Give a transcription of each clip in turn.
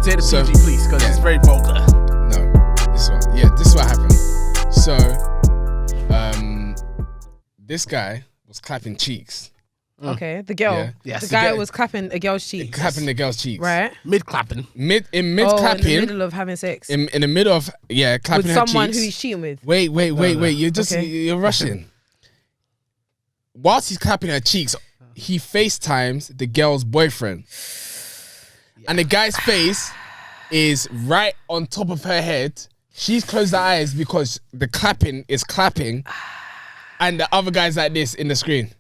Say the PG, please, because it's very vulgar. No, this is what happened. So, this guy was clapping cheeks. Okay, the girl. Yeah. Yes. The guy was clapping a girl's cheek. Clapping the girl's cheeks. Right? Mid-clapping. Mid in clapping. the middle of having sex. In the middle of clapping with her someone cheeks. who he's cheating with. Wait. You're rushing. Whilst he's clapping her cheeks, he FaceTimes the girl's boyfriend. Yeah. And the guy's face is right on top of her head. She's closed her eyes because the clapping is clapping. And the other guy's like this in the screen.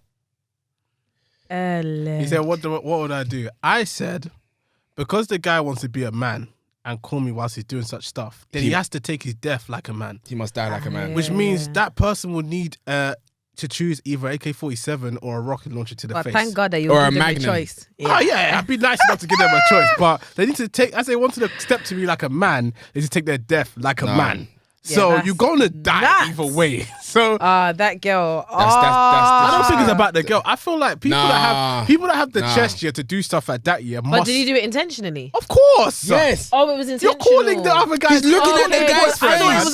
He said, what would I do? I said, because the guy wants to be a man and call me whilst he's doing such stuff, then he has to take his death like a man. He must die like a man. Which means that person would need to choose either AK-47 or a rocket launcher to the face. Thank God that you or give a them Magnum. a choice. Yeah. Oh yeah, I'd be nice enough to give them a choice, but they need to take, as they wanted to step to me like a man, they need to take their death like a man. Yeah, so you're gonna die either way. So that girl. I don't think it's about the girl. I feel like people that have the Nah. chest to do stuff like that But must. did he do it intentionally? Of course. Yes. Oh, it was intentional. You're calling the other guy. He's looking at the guy's I thought it face.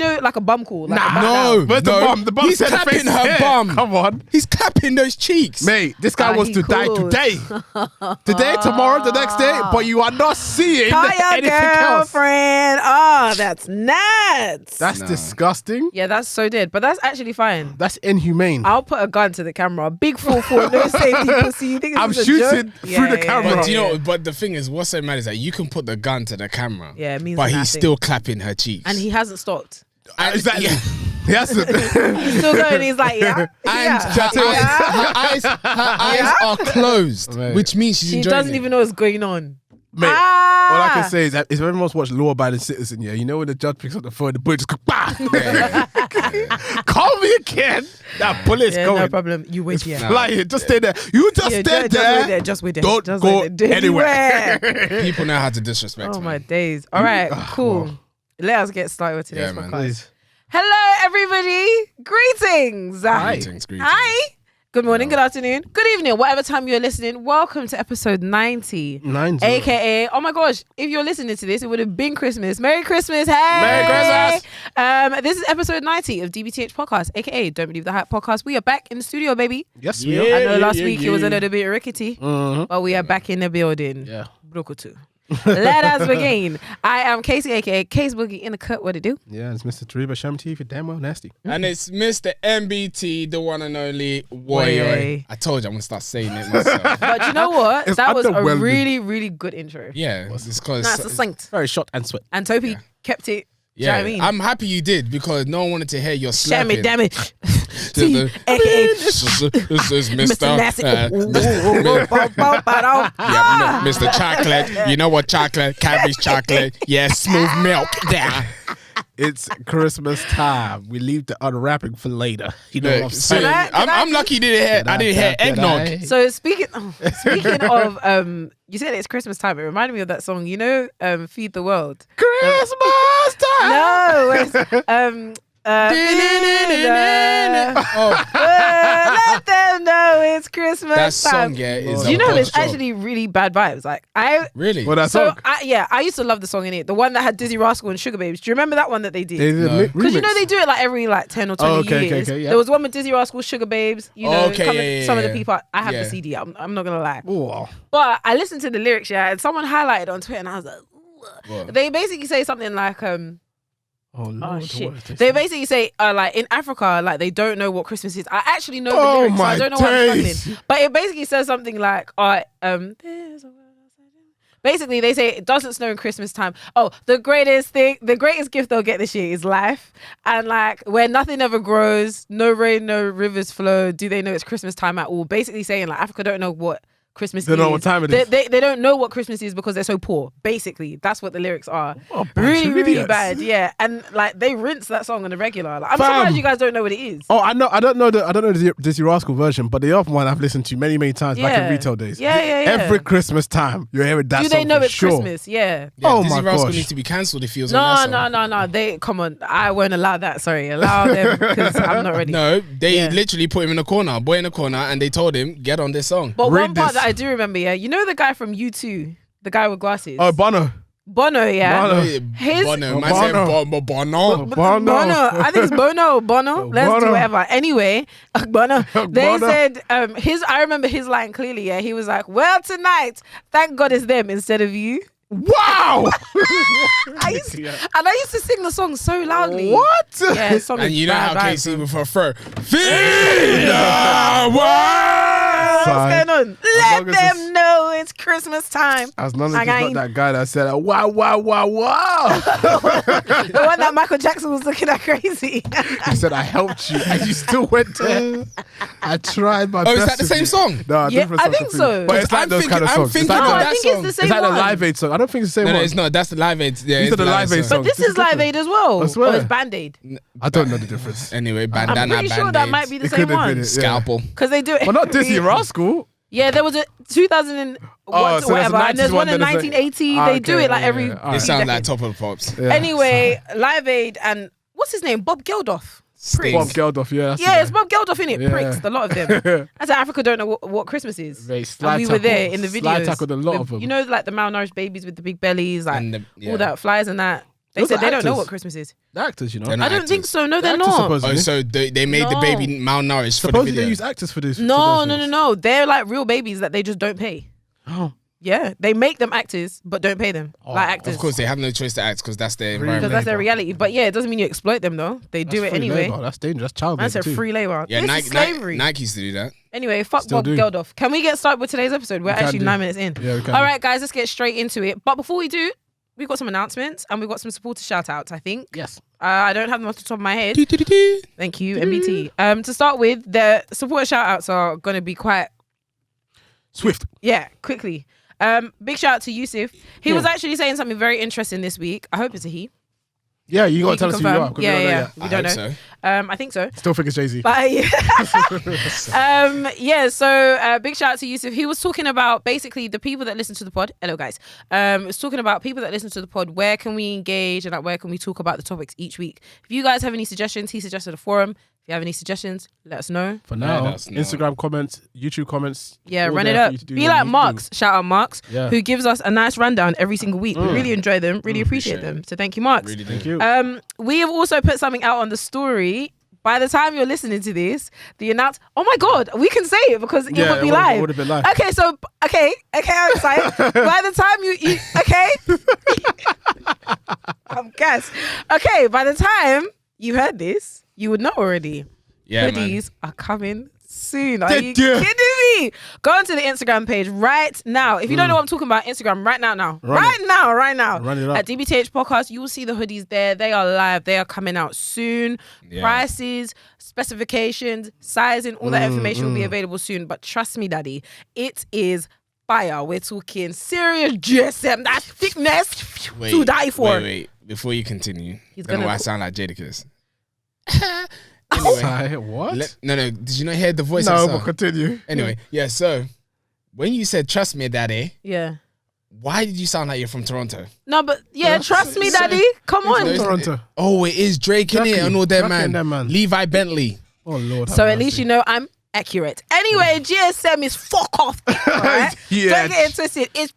was like a bum call. Like a No. Where's the bum? The bum He's said the clapping face her here. bum. Come on. He's clapping those cheeks. Mate, this guy wants he to die could. today. Today, tomorrow, the next day, but you are not seeing Kaya anything else. girlfriend. Oh, that's nuts. That's disgusting. Yeah, that's so dead. But that's actually fine. That's inhumane. I'll put a gun to the camera. Big 4-4, no safety pussy. You think I'm this is a shooting joke? through the camera. But do you know? But the thing is, what's so mad is that you can put the gun to the camera. Yeah, it means but he's nothing. still clapping her cheeks. And he hasn't stopped. And, Exactly. yeah. Yes. He's still going. He's like, yeah. And her eyes are closed, Mate. which means she's She enjoying doesn't it. even know what's going on. Mate, all I can say is that if everyone's watched Law Abiding Citizen, yeah, you know when the judge picks up the phone, the bullet just goes, bah! Call me again. That bullet's Yeah, going. no problem. You wait here. Flying. Just stay there. You just stay Just wait there. there. Just wait there. Don't just go wait there. anywhere. People know how to disrespect. Oh man. my days. All right, cool. wow. Let us get started with today's Yeah, man. podcast. Please. Hello, everybody. Greetings. Greetings, greetings. Hi. Good morning, good afternoon, good evening, whatever time you're listening. Welcome to episode 90. 90. AKA, oh my gosh, if you're listening to this, it would have been Christmas. Merry Christmas. Hey. Merry Christmas. This is episode 90 of DBTHPodcast, AKA Don't Believe the Hype Podcast. We are back in the studio, baby. Yes, Yeah. we are. I know last week it was a little bit rickety, Mhm. but we are back in the building. Yeah. Brokutu. Let us begin. I am Kesi, aka Case Boogie in the cut. What it do? Yeah, it's Mr. Tariba Shamti if you're damn well nasty. And it's Mr. MBT, the one and only Woye. Woye. I told you I'm gonna start saying it myself. But you know what? It's That was a underwhelming. really, really good intro. Yeah, it's because Nah, it's succinct. Very short and sweet. And Tobi kept it. Do you know what I mean? I'm happy you did because no one wanted to hear your Damn slapping. it, damn it. The- AKA This is Mr. Nasty. Yeah, Mr. Chocolate. You know what chocolate? Cadbury's chocolate. Yeah, smooth milk. Yeah. It's Christmas time. We leave the unwrapping for later. You know what I'm So, saying? I'm lucky you didn't hear. I didn't hear eggnog. So speaking of you said it's Christmas time. It reminded me of that song, you know, Feed the World. Christmas time. No, it's, let them know it's Christmas That time. song, yeah, is. Do you know a it's song. actually really bad vibes? Like I Really? Well, that's so all. I used to love the song in it. The one that had Dizzy Rascal and Sugar Babes. Do you remember that one that they did? They did No. Because you know they do it like every 10 or 20 okay, years. yeah. There was one with Dizzy Rascal, Sugar Babes. You know, Okay, some of the yeah. people. I have Yeah. the CD. I'm not gonna lie. Oh, But I listened to the lyrics, yeah, and someone highlighted on Twitter, and I was like, What? they basically say something like, oh Lord. shit. what is They this? basically say, like in Africa, like they don't know what Christmas is. I actually know the Oh lyrics, so my I don't know what I'm days. struggling. But it basically says something like, there's a world outside you. Basically, they say it doesn't snow in Christmas time. Oh, the greatest gift they'll get this year is life. And like where nothing ever grows, no rain, no rivers flow. Do they know it's Christmas time at all? Basically saying like Africa don't know what Christmas They is. don't know what time it is. They don't know what Christmas is because they're so poor. Basically, that's what the lyrics are. What a bunch Really, of really idiots. bad. Yeah, and like they rinse that song on the regular. Like, I'm Fam. surprised you guys don't know what it is. Oh, I know. I don't know the Dizzy Rascal version, but the other one I've listened to many times back in retail days. Yeah. Every Christmas time, you're hearing that Do song they know for it's sure. Christmas? Yeah. Yeah, Oh Dizzy my Rascal gosh. needs to be cancelled if he was on that song. No. They come on. I won't allow that. Sorry, allow them because I'm not ready. No, they Yeah. literally put him in a corner, boy in a corner, and they told him, get on this song. But Read one part this. that I do remember, yeah, you know the guy from U2, the guy with glasses. Oh, Bono. Bono, yeah. Bono. His Bono. Man said Bono. Bono. I think it's Bono. Let's do whatever. Anyway, Bono. They Bono. said I remember his line clearly. Yeah, he was like, "Well, tonight, thank God it's them instead of you." Wow. I used to sing the song so loudly. What? Yeah, song And is you know bad how vibes, Kesi bro. with her fur. Feed the world. What's going on? Let long as them it's- know it's Christmas time. As long as Like, it's I not ain't- that guy that said, wow, wow, wow, wow. The one that Michael Jackson was looking at crazy. He said, I helped you, and you still went there. I tried my Oh, best. is that the with same you. song? No, Yeah, different I song think completely. so. But it's like I'm those thinking- kind of I'm songs. It's thinking like No, of I that think song. it's the same It's like the one. Live Aid song. I don't think it's the same No, one. it's not. That's the Live Aid. Yeah, These it's are the Live Aid song. songs. But this This is is Live different. Aid as well. I swear. Or it's Band Aid. I don't know the difference. Anyway, I'm bandana, pretty sure that Band-Aids, might be the It same could have one. been it. Scalpel. Because they do it. Well, not Disney Rascal. Yeah, there was a 2000 and Oh, so there's a whatever, and 90s there's one one, in then there's a- 1980. Ah, They do okay, it like yeah, every. yeah, They alright. sound like decade. Top of the Pops. Yeah. Anyway, Live Aid and what's his name? Bob Geldof. Stings. Bob Geldof, yeah. That's Yeah, the it's guy. Bob Geldof in it. Yeah. Pricks, a lot of them. That's how Africa don't know what Christmas is. Very And slide we were tackle. there in the videos. Slide tackled a lot with- of them. You know, like the malnourished babies with the big bellies, like And all that flies and that. They Those said are they don't know actors. what Christmas is. The actors, you know. They're not I don't think actors. so. No, they're actors not. supposedly. Oh, so they made the No. baby malnourished for the Supposedly video. they use actors for this. No. They're like real babies that they just don't pay. Oh, Yeah, they make them actors, but don't pay them like actors. Of course, they have no choice to act because that's their Free environment. Because that's their Labour. reality. But yeah, it doesn't mean you exploit them though. They do it free anyway. labour. That's dangerous. That's child That's labour a too. free labor. Yeah, This Nike, is slavery. Nike used to do that. Anyway, fuck Still Bob do. Geldof. Can we get started with today's episode? We're can actually do. 9 minutes in. Yeah, we can All do. right, guys, let's get straight into it. But before we do, we've got some announcements and we've got some supporter shout outs, I think. Yes. I don't have them off the top of my head. Thank you, MBT. To start with, the supporter shout outs are going to be quite, Swift. quickly. Big shout out to Yusuf. He was actually saying something very interesting this week. I hope it's a he. Yeah, you got He to tell can us who you are. confirm. 'cause we don't know Yeah. yet. We don't know. So. I think so. Still think it's Jay-Z. But so big shout out to Yusuf. He was talking about basically the people that listen to the pod. Hello guys. Was talking about people that listen to the pod. Where can we engage and like where can we talk about the topics each week? If you guys have any suggestions, he suggested a forum. If you have any suggestions, let us know. For now, that's not- Instagram comments, YouTube comments. Yeah, all run it there for up. you to do Be what like you Marks. Shout out Marks, Yeah. who gives us a nice rundown every single week. We really enjoy them. Really appreciate appreciate them. So thank you, Marks. Really Thank do. you. We have also put something out on the story. By the time you're listening to this, oh my God, we can say it because it Yeah, would be it live. would have been live. Okay, so, okay, I'm excited. By the time you okay? I'm gassed. Okay, by the time you heard this, you would know already. Yeah, man. Hoodies are coming soon. Are They you do. kidding me? Go onto the Instagram page right now. If you don't know what I'm talking about, Instagram right now. Right now. Run it up. At DBTHPodcast, you will see the hoodies there. They are live. They are coming out soon. Yeah. Prices, specifications, sizing, all that information will be available soon. But trust me, Daddy, it is fire. We're talking serious GSM. That thickness to die for. Wait. Before you continue, He's don't know gonna- why I sound like Jadakiss. Anyway, Sorry, what? no. Did you not hear the voice? No, of the but song? continue. Anyway, yeah. So when you said "trust me, Daddy," Yeah. why did you sound like you're from Toronto? No, but yeah, trust me, Daddy. Come From on. Toronto. Oh, it is Drake in it Jackie. and all that Jackie man. and them, man. Levi Bentley. Oh, Lord. So at least you know I'm accurate. Anyway, GSM is fuck off. All right? Yeah. Don't get it twisted. It's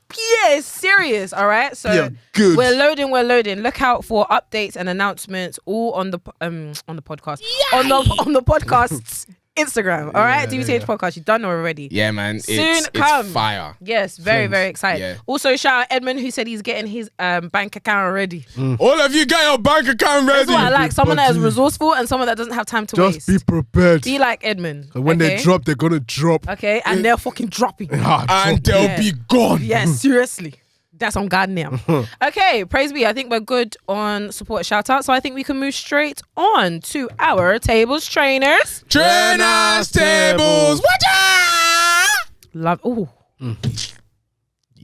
serious. All right. So Yeah, good. we're loading. Look out for updates and announcements all on the podcast. On the podcast's Instagram. All right. DBTH podcast. You've done already. Yeah, man. Soon It's come. fire. Yes, very, Flames. very excited. Yeah. Also, shout out Edmund who said he's getting his bank account ready. All of you get your bank account ready. That's what I like. Someone that is Everybody. resourceful and someone that doesn't have time to Just waste. be prepared. Be like Edmund. And when okay? they drop, they're going to drop. Okay, and they're fucking dropping. And they'll Yeah. be gone. Yeah, seriously. That's on God now. Okay, praise be. I think we're good on support shout out. So I think we can move straight on to our tables trainers. Trainers tables. Watch out! Love. Oh,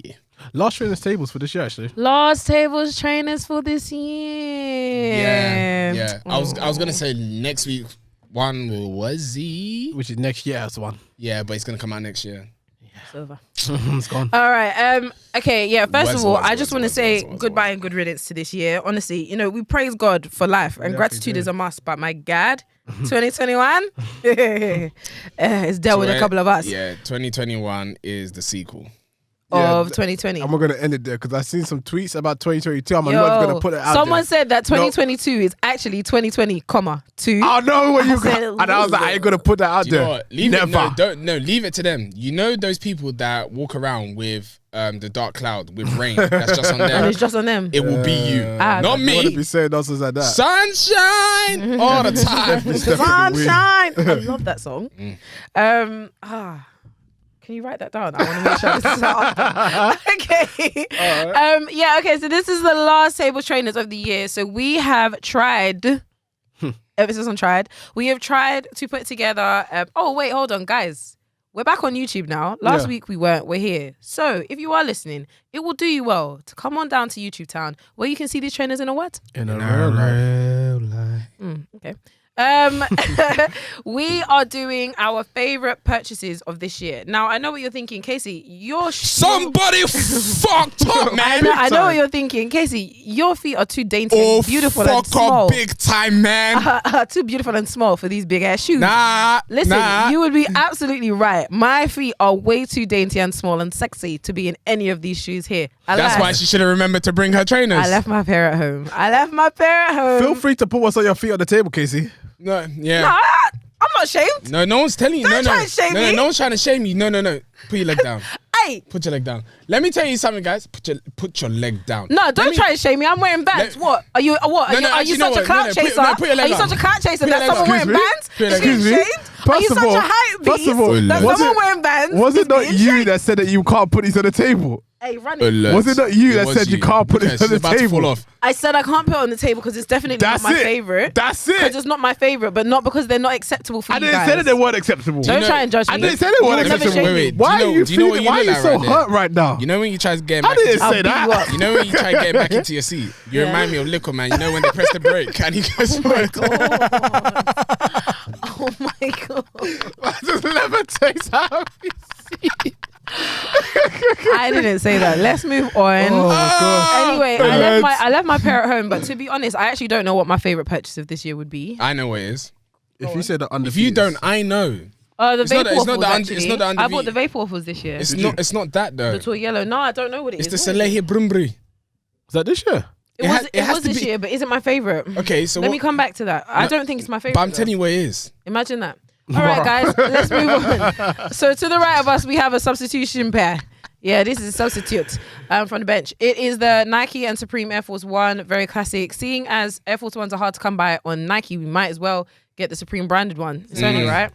Yeah. Last trainers tables for this year, actually. last tables trainers for this year. Yeah. I was gonna say next week one was he? Which is next year's one. Yeah, but it's gonna come out next year. It's over. It's gone. All right. Okay. Yeah. First of all, I just want to say was. goodbye and good riddance to this year. Honestly, you know, we praise God for life and Yeah, gratitude we do. is a must. But my God, 2021 it's dealt with a couple of us. Yeah, 2021 is the sequel. of 2020. And we're going to end it there because I've seen some tweets about 2022. I'm not going to put it out Someone there. said that 2022 is actually 2020, comma, 2. I know what you said, got. And I was like, I ain't going to put that out Do you there. know what? Leave Never. it. Leave it to them. You know those people that walk around with the dark cloud with rain. That's just on them. And it's just on them. It will be you, not I want to me. be saying nonsense like that. Sunshine all the time. Sunshine. I love that song. Can you write that down? I want to make sure this is out. Okay. Right. Okay. So this is the last table trainers of the year. So we have tried. Emphasis on tried. We have tried to put together. Oh wait, hold on, guys. We're back on YouTube now. Last week we weren't. We're here. So if you are listening, it will do you well to come on down to YouTube Town where you can see these trainers in a what? In a real life. Okay. We are doing our favorite purchases of this year. Now I know what you're thinking, Kesi. Somebody fucked up, man. I know what you're thinking, Kesi. Your feet are too dainty, and beautiful and small. Big time, man. Too beautiful and small for these big ass shoes. Listen, you would be absolutely right. My feet are way too dainty and small and sexy to be in any of these shoes here. That's why she should have remembered to bring her trainers. I left my pair at home. Feel free to put what's on your feet on the table, Kesi. No, yeah. No, I'm not ashamed. No one's telling you. Don't try to shame me. No one's trying to shame you. No. Put your leg down. Hey. Put your leg down. Let me tell you something, guys. Put your leg down. No, don't try to shame me. I'm wearing bands. What? Are you such a clout chaser? Are you such a clout chaser that someone wearing bands is being shamed? Are you such a hype beast that someone wearing bands? Was it not you that said that you can't put these on the table? Hey, run it. Was it not you that said you can't put it on the table? I said I can't put it on the table because it's definitely not my favorite. That's it. Because it's not my favorite, but not because they're not acceptable for you guys. I didn't say that they weren't acceptable. Don't try and judge me. I didn't say they weren't acceptable. Wait. Why are you feeling? Why are you so hurt right now? You know when you try to get I didn't say that. You know when you try to get back into your seat? You remind me of Liquor Man. You know when they press the brake and he goes, oh my god. Oh my god. I just never takes out of his seat. I didn't say that. Let's move on. Oh my gosh. Anyway, I left my pair at home, but to be honest, I actually don't know what my favorite purchase of this year would be. I know what it is. If you said the If you don't, I know. The It's not vape waffles, actually. it's not the under I bought the vape waffles this year. It's not that though. The tall yellow. No, I don't know what it is. It's the Salehi Brumbri. Is that this year? It was this year, but isn't my favorite. Okay, so let me come back to that. I don't think it's my favorite. But I'm telling you what it is. Imagine that. All right, guys, let's move on. So to the right of us, we have a substitution pair. Yeah, this is a substitute from the bench. It is the Nike and Supreme Air Force One, very classic. Seeing as Air Force Ones are hard to come by on Nike, we might as well get the Supreme branded one. It's only right.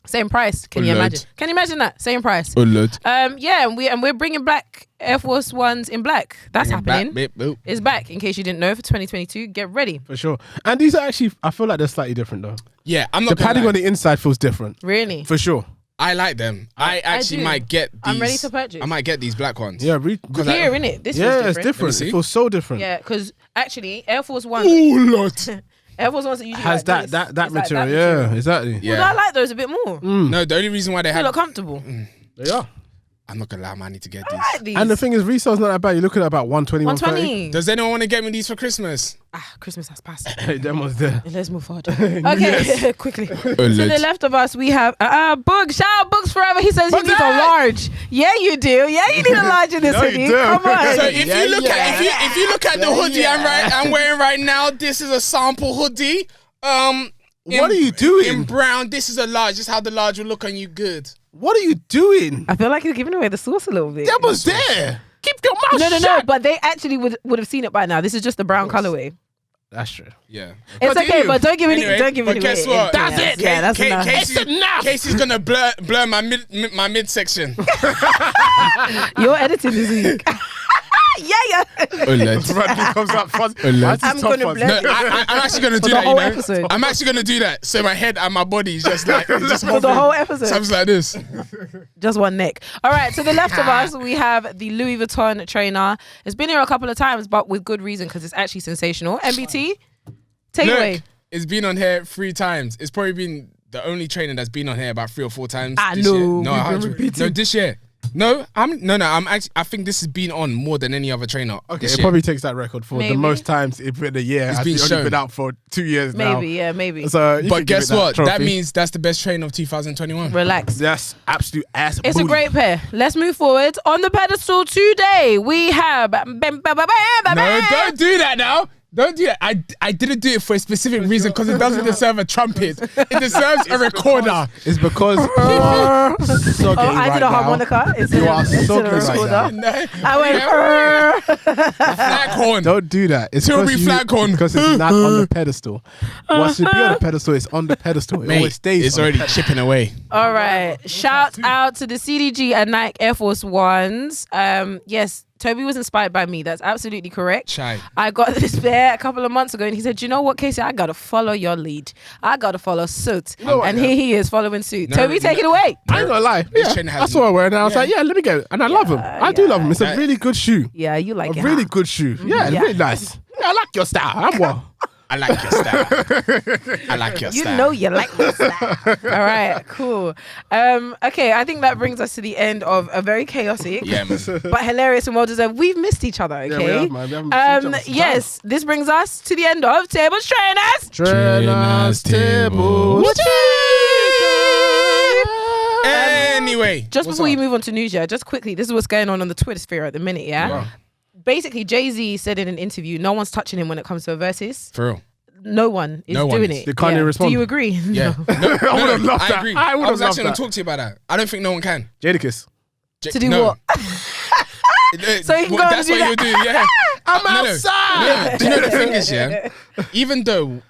Same price. Can you imagine? Can you imagine that? Same price. Yeah, and we're bringing back Air Force Ones in black. That's happening. It's back. In case you didn't know, for 2022, get ready. For sure. And these are actually, I feel like they're slightly different though. Yeah, I'm not. The padding on the inside feels different. Really? For sure. I like them. I actually might get these. I'm ready to purchase. I might get these black ones. Yeah, here, innit? This feels different. it's different. It feels so different. Yeah, because actually, Air Force One. Oh, Lord. Air Force Ones usually has like that material. Yeah, exactly. Yeah. Well, I like those a bit more. No, the only reason why they They have. look comfortable. They are. I'm not gonna lie, man. I need to get I these. like these. And the thing is, resale's not that bad. You're looking at about 120, 120. Does anyone want to get me these for Christmas? Christmas has passed. Hey, them was there. Let's move forward. Okay, quickly. To the left of us, we have Boog. Shout out Boogs Forever. He says he needs a large. Yeah, you do. Yeah, you need a large in this hoodie. Come on. So if you look at the hoodie I'm wearing right now, this is a sample hoodie. What are you doing? In brown, this is a large. This is how the large will look on you good. What are you doing? I feel like you're giving away the sauce a little bit. That was there. Keep your mouth shut. No. But they actually would have seen it by now. This is just the brown colorway. That's true. Yeah. It's okay, but don't give it Anyway, don't give it but away. guess what? That's it. Yeah, that's enough. It's enough. Casey's gonna blur my midsection. You're editing this week. Yeah. Randy comes up front. I'm gonna blur No, you. I'm actually gonna do the that. whole You know? episode. I'm actually gonna do that. So my head and my body is just like just For the whole episode. something like this. Just one neck. All right, to the left of us, we have the Louis Vuitton trainer. It's been here a couple of times, but with good reason because it's actually sensational. MBT, take it away. It's been on here 3 times. It's probably been the only trainer that's been on here about 3 or 4 times. I this know. year. We've been repeating. No, this year. No, I think this has been on more than any other trainer. Okay, this it year. probably takes that record for Maybe. the most times it's been a year. It's been only shown. been out for 2 years now. Maybe. So, you But can give guess it what? That trophy. means that's the best trainer of 2021. Relax. That's absolute ass. It's booty. a great pair. Let's move forward. On the pedestal today, we have. No, don't do that now. Don't do that. I didn't do it for a specific reason because it doesn't deserve a trumpet. It deserves a recorder. It's because you are so gay I did a harmonica. You are so a good right recorder. now. I went. Flag horn. Don't do that. It's Tobi flag horn. because it's not on the pedestal. What should be on the pedestal is on the pedestal. It always Mate, stays. it's on the already pedestal. chipping away. All right. Shout out to the CDG and Nike Air Force Ones. Yes, Tobi was inspired by me. That's absolutely correct. Chai. I got this pair a couple of months ago, and he said, "You know what, Kesi? I gotta follow your lead. I gotta follow suit." know what, And yeah? here he is following suit. No, Tobi, take no. it away. I ain't gonna lie. This Yeah, trainer I has- saw it wearing it. I was Yeah. like, yeah, let me get it. And I love him. I do love him. It's a Yeah. really good shoe. Yeah, you like A it. really huh? good shoe. Yeah, it's Yeah. really nice. Yeah, I like your style. I'm well. I like your style. I like your You style. know you like my style. All right, cool. Okay, I think that brings us to the end of a very chaotic, Yeah, man. but hilarious and well deserved. We've missed each other. Yeah, Okay. we have, man. We haven't seen each other since Yes, this brings us to the end of Tables Trainers. Trainers, tables, Anyway, Just what's before you up? move on to news, yeah, just quickly, this is what's going on the Twitter sphere at the minute, yeah? Wow. Basically, Jay-Z said in an interview, no one's touching him when it comes to a versus. For real. No one is No one doing is. it. Did Kanye respond? Do you agree? Yeah. No. No, I would've loved I that. agree. I would've was loved actually going that. to talk to you about that. I don't think no one can. Jadakiss. To do No. what? So you can go and That's do what that. you're doing, yeah. I'm No, no. outside. Do you know the thing is, yeah? Even though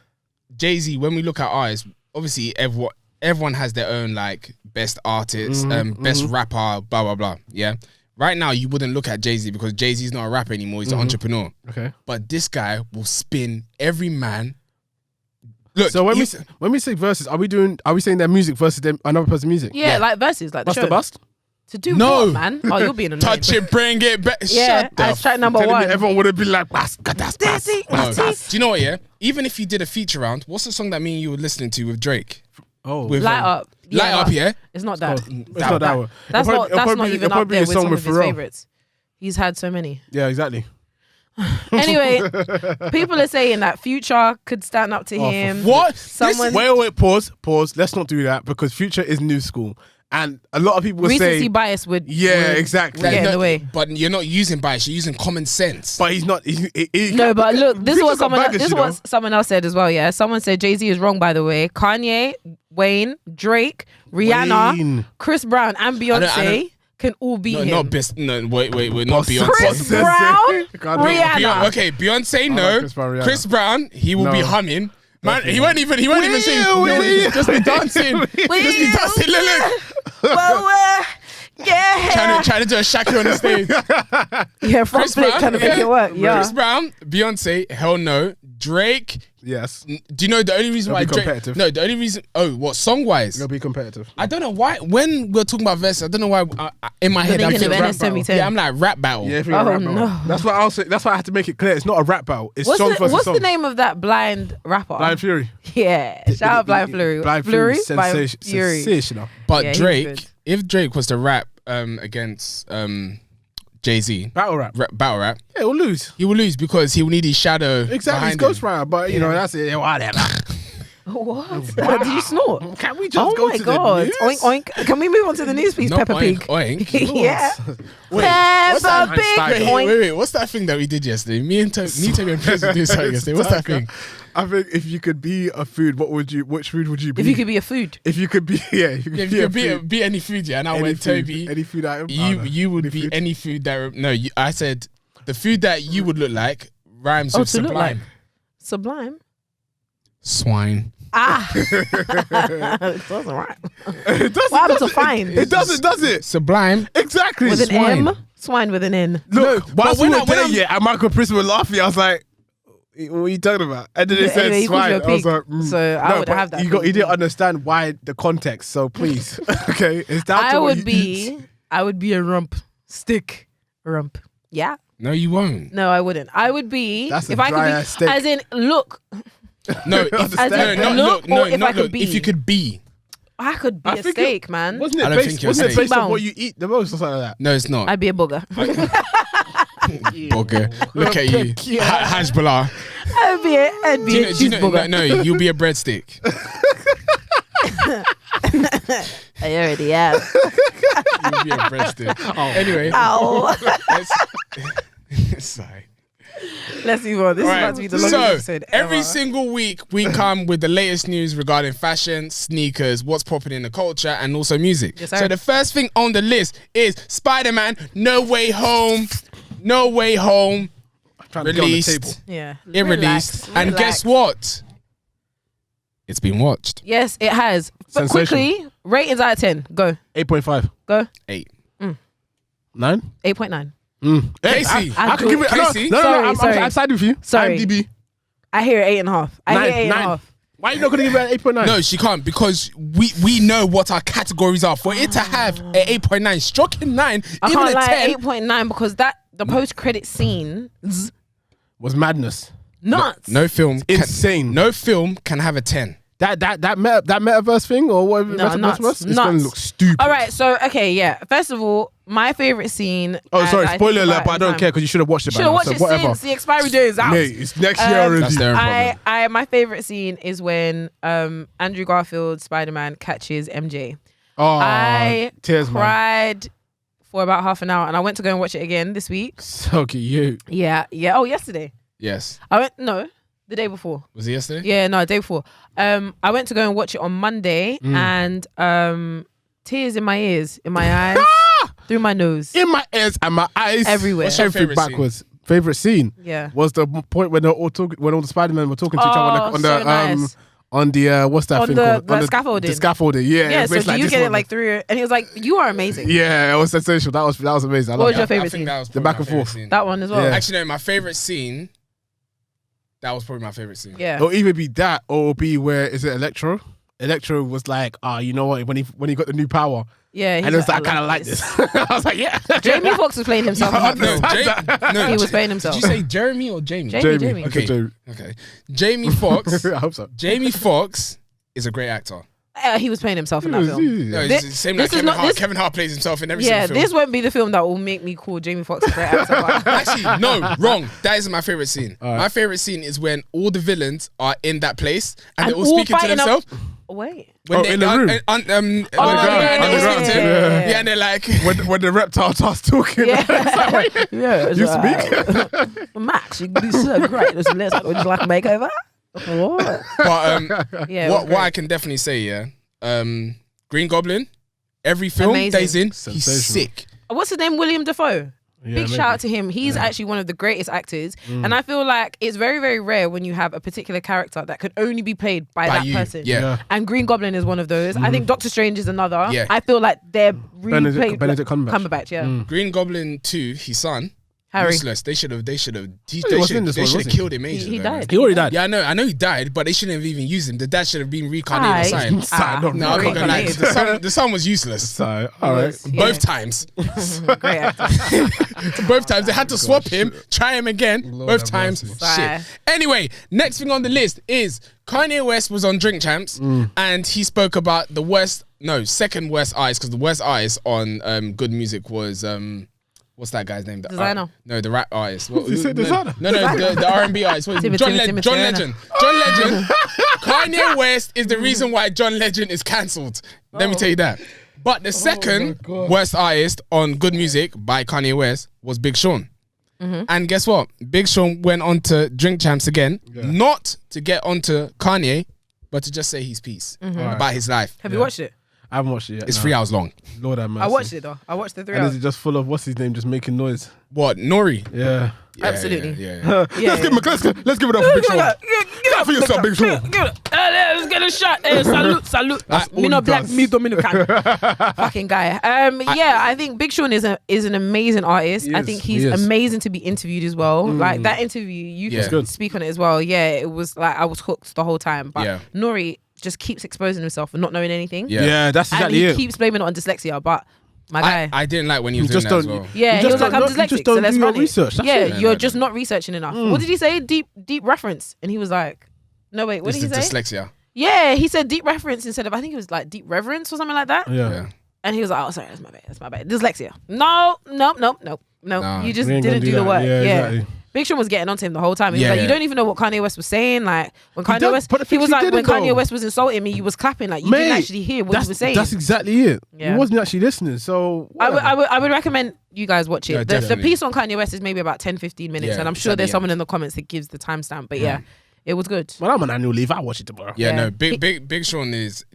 Jay-Z, when we look at artists, obviously everyone has their own like best artist, best rapper, blah, blah, blah. Yeah. Right now, you wouldn't look at Jay-Z because Jay-Z's not a rapper anymore. He's an entrepreneur. Okay. But this guy will spin every man. Look, So when we say verses, are we saying their music versus them, another person's music? Yeah, like versus, like the Bust show. the bust? To do No. what, man? Oh, you're being annoying. touch it, bring it back. Yeah, Shut that's the track number Telling me one. everyone would have been like, that's Dizzy, No. Dizzy. Do you know what, yeah? Even if you did a feature round, what's the song that me and you were listening to with Drake? Oh, With, Light up. Light Up, yeah? It's not that. it's not that one. That's It'll not probably- even it'll up probably there be with a some of his Pharrell. favorites. He's had so many. Yeah, exactly. Anyway, people are saying that Future could stand up to him. What? Someone Wait, pause. Let's not do that because Future is new school. And a lot of people would recency say, bias would yeah, exactly. get in the way. But you're not using bias, you're using common sense. But he's not. No, but look, this is Future's what got baggage, this is you know. what someone else said as well. Yeah, someone said Jay-Z is wrong. By the way, Kanye, Wayne, Drake, Rihanna, Wayne. Chris Brown, and I don't- Beyonce can all beat No, him. not best. No, wait, not Beyonce. Chris Brown, Rihanna. Okay, Beyonce, like no. Chris Brown, Rihanna. Chris Brown, he will be No. humming. Man, he won't even sing. Will. Just be dancing. Just be dancing. Look. Well, yeah, Trying to do a Shaki on the stage. yeah, front Chris flip Brown, trying to make yeah. it work. Yeah, Chris Brown, Beyonce, hell no. Drake. Yes. Do you know the only reason It'll why be Drake? competitive. No, the only reason. Oh, what song wise? It'll be competitive. I don't know why. When we're talking about verses, I don't know why. In my head, I'm thinking thinking of rap NS battle. 10. Yeah, I'm like rap battle. Yeah, if you're Oh, a rap battle. no. That's why I'll say. That's why I had to make it clear. It's not a rap battle. It's song versus what's song. the name of that blind rapper? Blind Fury. Yeah, shout out Blind Fury. Blind Fury. Blind Fury. Sensational. But Yeah, he's Drake, good. if Drake was to rap against Jay-Z, Battle rap. battle rap, Yeah, we'll lose. he will lose because he will need his shadow. Exactly. It's behind him. Ghost Rider, but you know that's it. Whatever. What? Did you snort? Can we just Oh go my to god! the news? Oink oink! Can we move on to the news, please? Not Peppa oink, Pig. oink. Yeah. Wait, what's that? Peppa Pig. Einstein. Oink. Wait, what's that thing that we did yesterday? Me and Tobi and Prince did something yesterday. What's that thing? I think if you could be a food, which food would you be? If you could be a food, If you could be, yeah, if you could If be you a could food. be any food, yeah, and I Any went food, Tobi. any food item. I don't know. You would Any be food? any food that I said the food that you would look like rhymes Oh, with to look like. sublime. Sublime. Swine. Ah, it doesn't rhyme. It doesn't. What happened to does it? fine? It doesn't, does it? Sublime. Exactly. With an Swine. M, swine with an N. Look, but whilst when we I- were when there, I'm- yeah, and Michael Prince were laughing, I was like, what are you talking about? And then it said Anyway, he called swine. you a I was pig, like, so I would but have that He pig. didn't understand why the context, so please. Okay, it's down to I what would you eat. I would be a rump stick rump. Yeah. No, you won't. No, I wouldn't. I would be That's a if I could dry be ass steak. as in look. No, Understand. As in no, look, not or look. if No, I not could look. be. If you could be. I could be I a think steak, man. Wasn't I it don't based, think you're wasn't it safe. based on T-bone. what you eat the most or something like that? No, it's not. I'd be a booger. Bugger. Look at you. Hajbala. I'd be a cheeseburger. No, you'll be a breadstick. I already am. You'll be a breadstick. Anyway. Ow. Sorry. Let's move on. This is about to be the longest episode ever. Every single week we come with the latest news regarding fashion, sneakers, what's popping in the culture, and also music. Yes, sir. So the first thing on the list is Spider-Man No Way Home. No Way Home. Trying to get on the Released. table. Yeah. It released. And guess what? It's been watched. Yes, it has. But Sensation. quickly, ratings out of 10. Go. 8.5. Go. 8. 9? 8.9. Kesi. I could give it. Kesi. No, Sorry. I'm siding with you. Sorry. IMDb. I hear 8.5. I hear 8.5. Why are you not going to give it an 8.9? No, she can't because we know what our categories are. For it to have an 8.9, stroking 9, I even can't a lie, 10. 8.9 because the post-credit scene Was madness. nuts. No film. Insane. No film can have a 10. That metaverse thing or whatever. No, nuts. It's going to look stupid. All right, so okay, yeah. First of all, my favorite scene. Oh, sorry, I spoiler think alert, about but I don't care because you should have watched it by Should have now. watched So it whatever. since the expiry date is out. Mate, it's next year already. That's their own problem. My favorite scene is when Andrew Garfield Spider-Man catches MJ. Oh, I tears, man. cried for about half an hour, and I went to go and watch it again this week. So cute. Yeah. Oh, yesterday. Yes. The day before. Was it yesterday? Yeah, no, the day before. I went to go and watch it on Monday, and tears in my ears, in my eyes, through my nose. In my ears and my eyes. Everywhere. What's your Everything favorite backwards. Favorite scene? Yeah. Was the point when when all the Spider-Men were talking to each other on the so nice. on the what's that On thing the called? scaffolding. The scaffolding. Yeah. Yeah, it's so do you this get it one. like through it? And he was like, "You are amazing." Yeah, it was sensational. That was amazing. I What love was your that. favorite I think scene? that was The probably back my and favorite forth. scene. That one as well. Yeah. Actually, no, my favorite scene. That was probably my favorite scene. Yeah. It'll either be that or it'll be where is it Electro? Electro was like, you know what? When he got the new power, Yeah. and it was like, I kind of like this. I was like, yeah. Jamie Foxx was playing himself. in that film. No, He was playing himself. Did you say Jeremy or Jamie? Jamie. Okay. Jamie. Okay. Jamie Foxx. I hope so. Jamie Foxx is a great actor. He was playing himself in that film. No, This- it's the same this like is Kevin not- Hart. this- Kevin Hart plays himself in every Yeah, single film. this won't be the film that will make me call Jamie Foxx a great actor. but- Actually, no, wrong. That isn't my favorite scene. All right. My favorite scene is when all the villains are in that place and they're all all speaking to fighting up- themselves. Wait. When in the room. yeah, and they're all underground. speaking to him. Yeah. Yeah, and they're like, When the reptile starts talking, Yeah. you speak. Max, you do so great. Would you like a makeover? What? but Yeah. it was what great. I can definitely say, yeah, Green Goblin, every film Amazing. that he's in, he's Sensational. sick. What's his name? William Dafoe. Yeah, Big maybe. shout out to him. He's actually one of the greatest actors. And I feel like it's very, very rare when you have a particular character that could only be played by that you. person. Yeah. And Green Goblin is one of those. I think Doctor Strange is another. Yeah. I feel like they're really Benedict Cumberbatch. yeah. Green Goblin 2, his son, Harry. useless. They should have was in this one, wasn't he? killed him ages He ago, died. man. He already died. Yeah, I know he died, but they shouldn't have even used him. The dad should have been reincarnated or Aye. something. Sign up. No, I'm not gonna lie. Reincarnated. The son was useless. So, all right. Yeah. Both times. Great actor. Both times. They had to swap him, try him again. Both have times. mercy. Bye. Shit. Anyway, next thing on the list is Kanye West was on Drink Champs and he spoke about the second worst artist, because the worst artist on Good Music was what's that guy's name? Designer. No, the rap artist. What, You said Designer? No, the R&B artist. What, Timothy, John Timothy, John Timothy. Legend. John Legend. Kanye West is the reason why John Legend is cancelled. Let me tell you that. But the second God. worst artist on Good Music by Kanye West was Big Sean. And guess what? Big Sean went on to Drink Champs again, not to get onto Kanye, but to just say his piece about his life. Have you watched it? I haven't watched it yet. It's no. 3 hours long. Lord have mercy. I watched it though. I watched the 3 And is hours. it just full of what's his name just making noise? What? Nori? Yeah. Yeah, Absolutely. Yeah. Yeah, let's give it up for Big Sean. Get up for yourself, Big Sean. Let's get a shot. Salute. That's Me all no he black, does. me Dominican. Fucking guy. Yeah, I think Big Sean is an amazing artist. He I is. think He he's is. amazing to be interviewed as well. Like that interview, you Yeah. can good. speak on it as well. Yeah, it was like I was hooked the whole time. But Yeah. Nori just keeps exposing himself and not knowing anything. Yeah. That's And exactly he it. keeps blaming it on dyslexia, but my guy. I didn't like when he was You doing just that as don't- well. Yeah, You he just was like, don't I'm know- you dyslexic, just so don't let's do your run it. research. That's Yeah, it. you're just not researching enough. What did he say? Deep reference. And he was like, no, wait, what It's did he the say? dyslexia. Yeah, he said deep reference instead of, I think it was like deep reverence or something like that. Yeah. And he was like, oh, sorry, that's my bad. Dyslexia. No. You just didn't do the work. Yeah, exactly. Big Sean was getting onto him the whole time. He was like, you don't even know what Kanye West was saying. Like, when Kanye West, he was like, when Kanye West was insulting me, you was clapping. Like, you didn't actually hear what he was saying. That's exactly it. Yeah. He wasn't actually listening. So I would recommend you guys watch it. Yeah, the piece on Kanye West is maybe about 10-15 minutes. Yeah, and I'm sure there's yeah. someone in the comments that gives the timestamp. But yeah, it was good. Well, I'm on annual leave. I'll watch it tomorrow. Yeah, Yeah. no, Big Sean is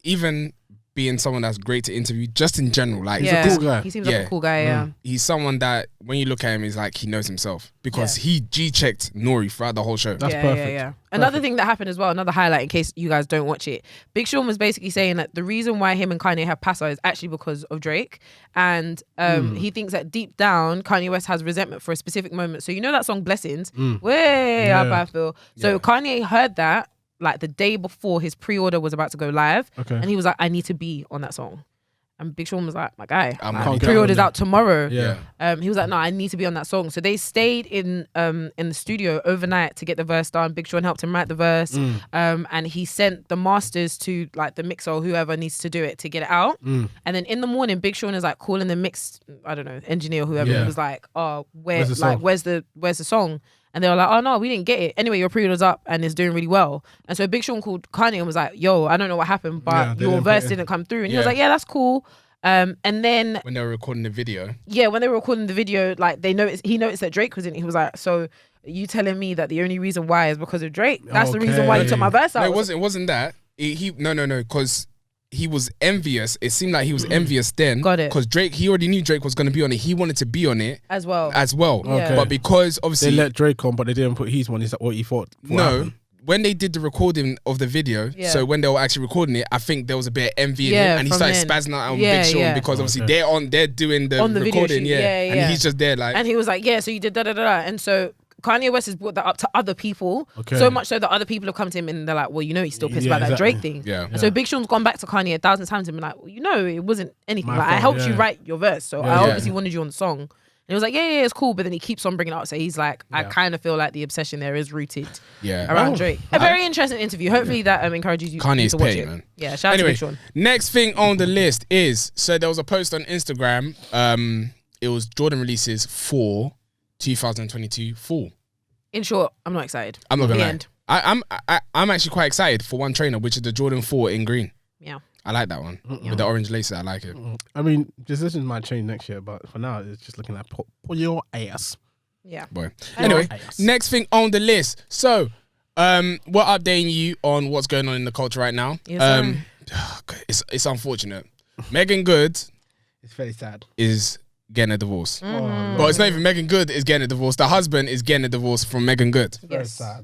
even being someone that's great to interview, just in general. Like, He's a cool guy. He seems like a cool guy, yeah. he's someone that when you look at him, he's like he knows himself because he G-checked Nori throughout the whole show. That's perfect. Yeah. Another thing that happened as well, another highlight in case you guys don't watch it. Big Sean was basically saying that the reason why him and Kanye have Paso is actually because of Drake. And he thinks that deep down, Kanye West has resentment for a specific moment. So you know that song Blessings? Way up I feel. So Kanye heard that like the day before his pre-order was about to go live. Okay. And he was like, I need to be on that song. And Big Sean was like, my guy, Can't get pre-order's on out tomorrow. Yeah. He was like, no, I need to be on that song. So they stayed in the studio overnight to get the verse done. Big Sean helped him write the verse. And he sent the masters to like the mixer or whoever needs to do it to get it out. And then in the morning, Big Sean is like calling the mix, I don't know, engineer or whoever. He was like, oh, where's the song? And they were like, oh no, we didn't get it. Anyway, your pre-order's up and it's doing really well. And so Big Sean called Kanye and was like, yo, I don't know what happened, but your verse didn't come through. And he was like, yeah, that's cool. And then when they were recording the video. Yeah, when they were recording the video, like he noticed that Drake was in it. He was like, so you telling me that the only reason why is because of Drake? That's the reason why you took my verse out. No, it wasn't that. No, because he was envious. It seemed like he was envious then. Got it. Because Drake, he already knew Drake was going to be on it. He wanted to be on it as well. Okay. But because obviously they let Drake on, but they didn't put his one. Is that what he thought? When they did the recording of the video, so when they were actually recording it, I think there was a bit of envy in him, and he started spazzing out on Big Sean because obviously they're doing the recording, and he's just there like, and he was like, yeah, so you did da, and so Kanye West has brought that up to other people, so much so that other people have come to him and they're like, well, you know, he's still pissed about that Drake thing. And so Big Sean's gone back to Kanye 1,000 times and been like, well, you know, it wasn't anything. Like, I helped you write your verse, so I obviously wanted you on the song. And he was like, yeah, it's cool. But then he keeps on bringing it up. So he's like, I kind of feel like the obsession there is rooted around Drake. A very interesting interview. Hopefully that encourages you Kanye's to watch paid, it. man. Yeah, shout out to Big Sean. Next thing on the list is, so there was a post on Instagram. It was Jordan releases for 2022 fall. In short, I'm not excited. I'm not gonna lie. I'm actually quite excited for one trainer, which is the Jordan 4 in green. Yeah. I like that one. With the orange laces, I like it. I mean, decisions might change next year, but for now, it's just looking like pull your ass. Yeah. Boy. Anyway, next thing on the list. So, we're updating you on what's going on in the culture right now. Yes, it's unfortunate. Megan Good It's very sad. is getting a divorce. But it's not even Megan Good is getting a divorce. The husband is getting a divorce from Megan Good. Very sad.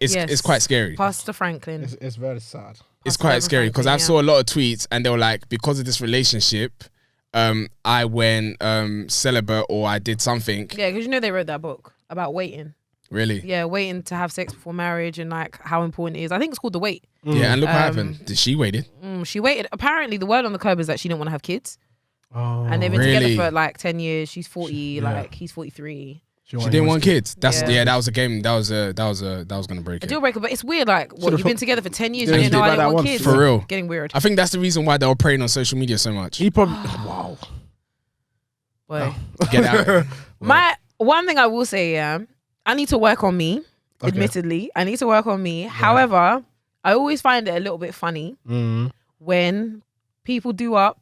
It's quite scary. Pastor Franklin. It's very sad. It's quite scary because I saw a lot of tweets and they were like, because of this relationship, I went celibate or I did something. Yeah, because you know they wrote that book about waiting. Really? Yeah, waiting to have sex before marriage and like how important it is. I think it's called The Wait. Yeah, and look what happened. She waited. She waited. Apparently, the word on the curb is that she didn't want to have kids. Oh, And they've been really? together for like 10 years. She's 40, like he's 43. She didn't want kids. That was a game. That was gonna break A it. deal breaker, but it's weird. Like, what, you've been together for 10 years, you Yeah, didn't know I about didn't that want once. kids. For real. Getting weird. I think that's the reason why they were preying on social media so much. He probably wow. Boy. Get out. My one thing I will say, I need to work on me. Admittedly, I need to work on me. However, I always find it a little bit funny when people do up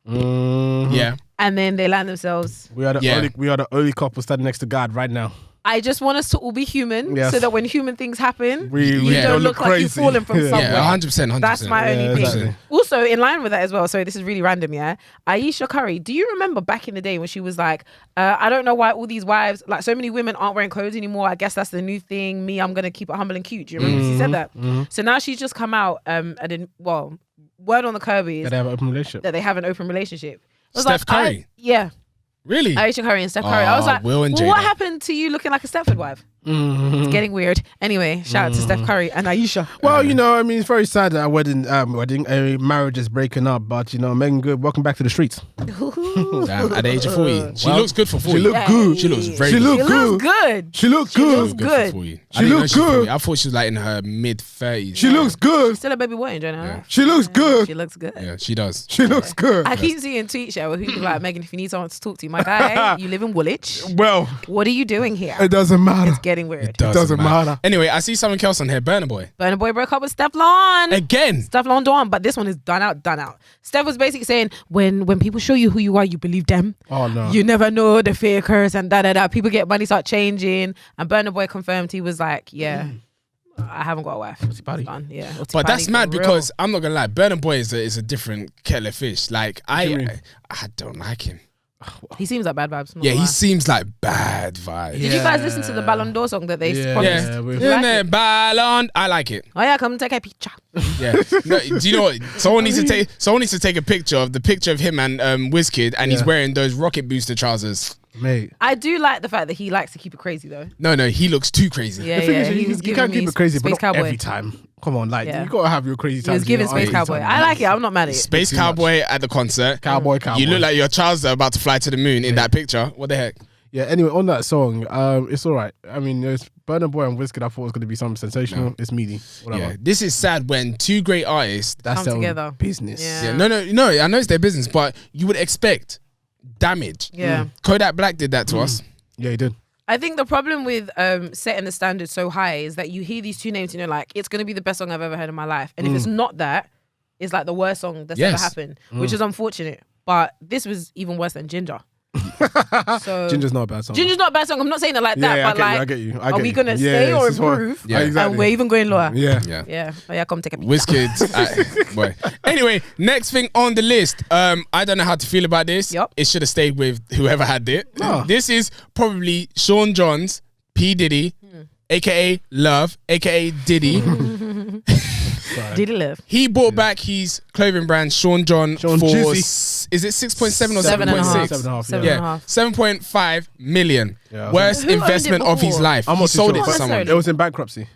Yeah. and then they land themselves. We are the only couple standing next to God right now. I just want us to all be human, so that when human things happen, We you don't look like you've crazy. fallen from somewhere. Yeah, 100%. That's my only thing. exactly. Also, in line with that as well, so this is really random, yeah? Aisha Curry, do you remember back in the day when she was like, I don't know why all these wives, like so many women aren't wearing clothes anymore. I guess that's the new thing. Me, I'm going to keep it humble and cute. Do you remember she said that? So now she's just come out and then, word on the curb is That they have an open relationship. that they have an open relationship. I was Steph Curry? yeah. Really? Aisha Curry and Steph Curry. I was like, Will and well, what Jada. happened to you looking like a Stepford wife? It's getting weird. Anyway, shout out to Steph Curry and Aisha. Well, you know, I mean, it's very sad that a marriage is breaking up, but you know, Megan Good, welcome back to the streets. Damn, at the age of 40. She looks good for 40. She looked good. She looks very She good. looked good. Good. She looked She looks good. good. For 40. She looked good. I thought she was like in her mid-30s. She looks good. Still a baby boy, enjoying her. She looks good. She looks good. Yeah, she does. She looks good. I keep seeing tweets where people like, Megan, if you need someone to talk to, my guy, you live in Woolwich. Well, What are you doing here? it doesn't matter. It's getting weird. It doesn't matter. Anyway, I see something else on here. Burna Boy. Burna Boy broke up with Stefflon. Again. Stefflon Dawn, but this one is done out. Steph was basically saying, when people show you who you are, you believe them. Oh no. You never know the fakers and da. People get money, start changing. And Burna Boy confirmed he was like, yeah, I haven't got a wife. It's done. Yeah. But that's mad for real. because I'm not gonna lie, Burna Boy is a different kettle of fish. Like I don't like him. he seems like bad vibes. Yeah, he seems like bad vibes. Did you guys listen to the Ballon d'Or song that they promised? Yeah, You we've- like In it? the ballon, I like it. Oh yeah, come take a picture. Yeah. No, do you know what? Someone needs to take a picture of him and Wizkid, and he's wearing those rocket booster trousers. Mate. I do like the fact that he likes to keep it crazy though. No, he looks too crazy. Yeah, The thing is, he was you giving can't me keep it crazy, but Space not Cowboy. every time. Come on, like Yeah. you gotta have your crazy He times. was giving you know, Space Cowboy. I like it. I'm not mad at it. Space Too much. Cowboy at the concert. Cowboy. You look like your child's about to fly to the moon in that picture. What the heck? Yeah. Anyway, on that song, it's all right. I mean, there's Burna Boy and Wizkid. I thought it was gonna be something sensational. It's meaty. Whatever. Yeah, this is sad when two great artists. That's Come their together. own business. Yeah. Yeah, no. I know it's their business, but you would expect damage. Yeah. Kodak Black did that to us. Yeah, he did. I think the problem with setting the standard so high is that you hear these two names and you're like, it's going to be the best song I've ever heard in my life. And if it's not that, it's like the worst song that's ever Yes. happened, which is unfortunate. But this was even worse than Ginger. So Ginger's not a bad song. Ginger's not a bad song. I'm not saying it like that, but like, I get you. are we going to stay or improve? Yeah. exactly. And we're even going lower. Yeah. Yeah. Yeah. Oh, yeah, come take a picture. Wizkid. Boy. Anyway, next thing on the list. I don't know how to feel about this. Yup. It should have stayed with whoever had it. Oh. This is probably Sean Johns, P. Diddy, aka Love, aka Diddy. Did he live? He bought back his clothing brand Sean John Sean for Jizzy. is it 6.7 or 7.5. 7.6? 7.5, Yeah, 7.5 million. Yeah. Worst Who owned it investment of his before? life. I'm He not too sold sure, it to but someone. It was in bankruptcy.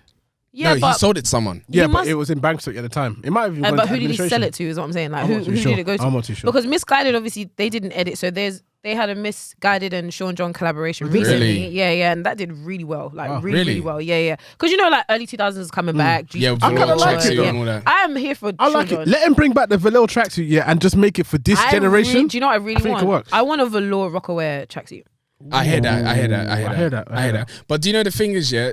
Yeah, No, he but, sold it to someone. Yeah, He but must- it was in bankruptcy at the time. It might have even gone but to who did he sell administration. it to is what I'm saying. Like, I'm who not too did sure. it go to? I'm not too sure. Because Misguided, obviously, they didn't edit. So they had a Misguided and Sean John collaboration recently. Really? Yeah, and that did really well. Like, Wow. really, Really? really well. Yeah. Because, you know, like, early 2000s is coming back. Yeah, I kinda like it, though. and all that. I am here for I like Sean it. John. Let him bring back the velour tracksuit, yeah, and just make it for this generation. Do you know what I really I think it want? could work. I want a velour Rockaware tracksuit. I hear that. I hear that. that. But do you know the thing is, yeah,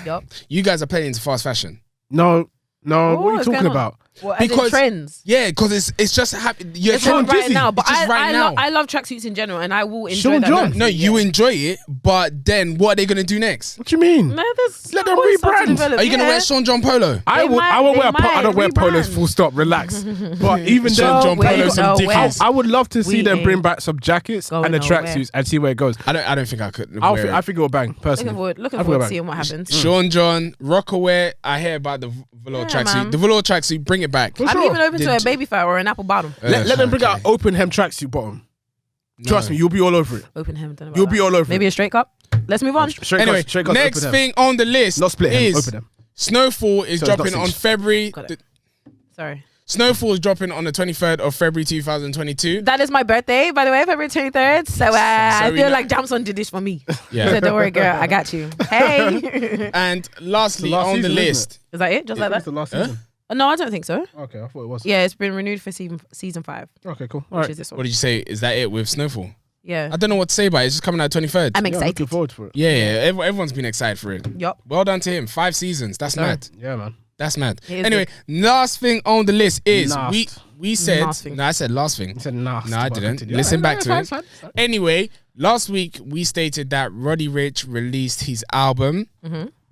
Yup. you guys are playing into fast fashion. No, what are you what's going talking on? about? Well, as in Because- trends. Yeah, because it's just you're It's Sean not right Jizzy. now, but It's just right now. I love tracksuits in general, and I will enjoy Sean that. John. No, you enjoy it, but then what are they gonna do next? What do you mean? No, there's Let them always stuff to rebrand. develop, Are you gonna yeah. wear Sean John Polo? I They will. might- I will they wear. I don't wear might polos. rebrand. Full stop. Relax. But even Sean then, John wait, Polo, some no, dick wait. house. I would love to see We them bring ain't back some jackets going and the nowhere. tracksuits and see where it goes. I don't think I could. I wear think it will bang personally. Looking I forward feel to seeing what happens. Sean John, Rockaware. I hear about the velour Yeah, tracksuit. man. The velour tracksuit, bring it back. For I'm sure. even open to Did a baby fat or an apple bottom. Let them bring out open hem tracksuit bottom. Trust me, you'll be all over it. Open hem. don't know about You'll that. be all over Maybe it. a straight cup. Let's move on. Straight Anyway, cuts, straight cuts, next open hem. thing on the list Not split hem, is open hem. Snowfall is So it's not dropping on six. February. Got it. Sorry. Snowfall is dropping on the 23rd of February 2022. That is my birthday, by the way, February 23rd. So I we feel know- like Jamson did this for me. Yeah. So don't worry, girl. I got you. Hey. And lastly, last on the season, isn't list, Is that it? Just like It's that? the last season. No, I don't think so. Okay, I thought it was. Yeah, it's been renewed for season 5, Okay, cool. All which right. is this what one. did you say? Is that it with Snowfall? Yeah. I don't know what to say about it. It's just coming out 23rd. I'm Yeah, excited. looking forward for it. Yeah. Everyone's been excited for it. Yup. Well done to him. 5 seasons. That's mad. Yeah, man. That's mad. It is Anyway, last thing on the list is Last. we said. Last thing. No, I said last thing. You said nasty. No, I but didn't. continue. Listen back Yeah, to fine, it. fine, fine. Anyway, last week we stated that Roddy Ricch released his album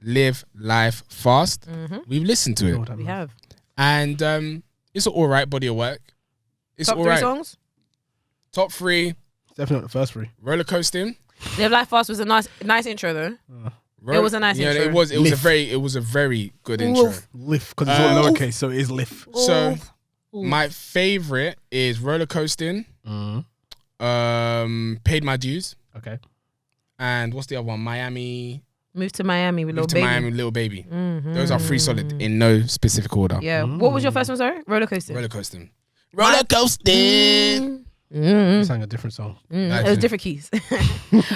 Live Life Fast. We've listened to it, We have. and it's an all right body of work. It's Top all 3 right. songs. Top 3, Definitely not the first three. Roller Coasting. Live Life Fast was a nice intro though. It was a nice yeah, intro. It was Lift. a very good intro. Lift, because it's all lowercase, so it is lift. So my favorite is Roller Coasting. Paid My Dues. Okay. And what's the other one? Miami. Moved to Miami with Moved Lil to Baby. Miami with Lil Baby. Those are 3 solid in no specific order. Yeah. What was your first one, sorry? Roller Coaster. Roller coasting. Roller coasting. You sang a different song. It was different keys.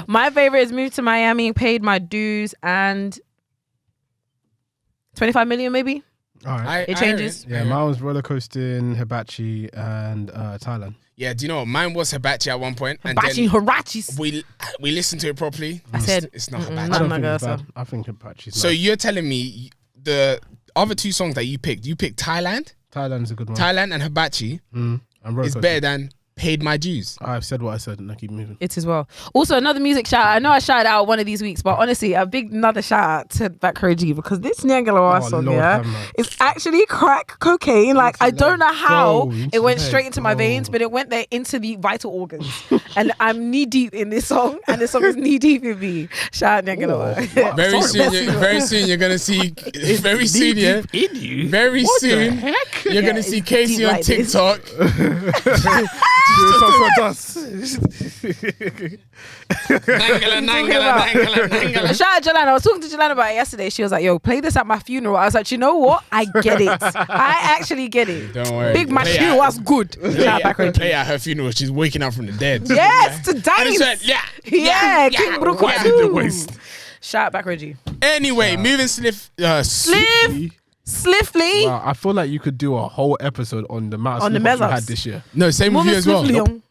My favorite is Moved to Miami, Paid My Dues, and 25 million maybe. All right. It changes. Yeah, mine was Roller Coasting, Hibachi, and Thailand. Yeah, do you know what? Mine was Hibachi at one point. Hibachi, And then Hirachis. we listened to it properly. I said, It's not mm-mm, Hibachi. not I don't my think girl, it's so. bad. I think Hibachi's So nice. you're telling me the other 2 songs that you picked Thailand Thailand's a good one. and Hibachi And Roller is Coaster. better than Paid My Dues. I've said what I said and I keep moving. It as well. Also, another music shout out. I know I shouted out one of these weeks, but honestly, a big another shout out to Bakro G because this Nyangala song Lord have here mercy. is actually crack cocaine. Like, I don't know how go, it went let straight into my go. veins, but it went there into the vital organs. And I'm knee deep in this song, and this song is knee deep in me. Shout out Nyangala. Very soon you're gonna see very soon, yeah. In you? Very What the soon heck? you're gonna see Kesi on like this. TikTok. Shout out Jelana. I was talking to Jelana about it yesterday. She was like, yo, play this at my funeral. I was like, you know what? I get it. I actually get it. Don't worry. Big Mac Play funeral at- was good. Shout out Bakro G. Play at her funeral. She's waking up from the dead. Yes, to And dance. it's like, Yeah, King Brook yeah. too. The waist. Shout out Bakro G. Anyway, moving Swiftly. Wow, I feel like you could do a whole episode on the amount of On the slip-ups you mess-ups. had this year. No, same with you as well. Swiftly on.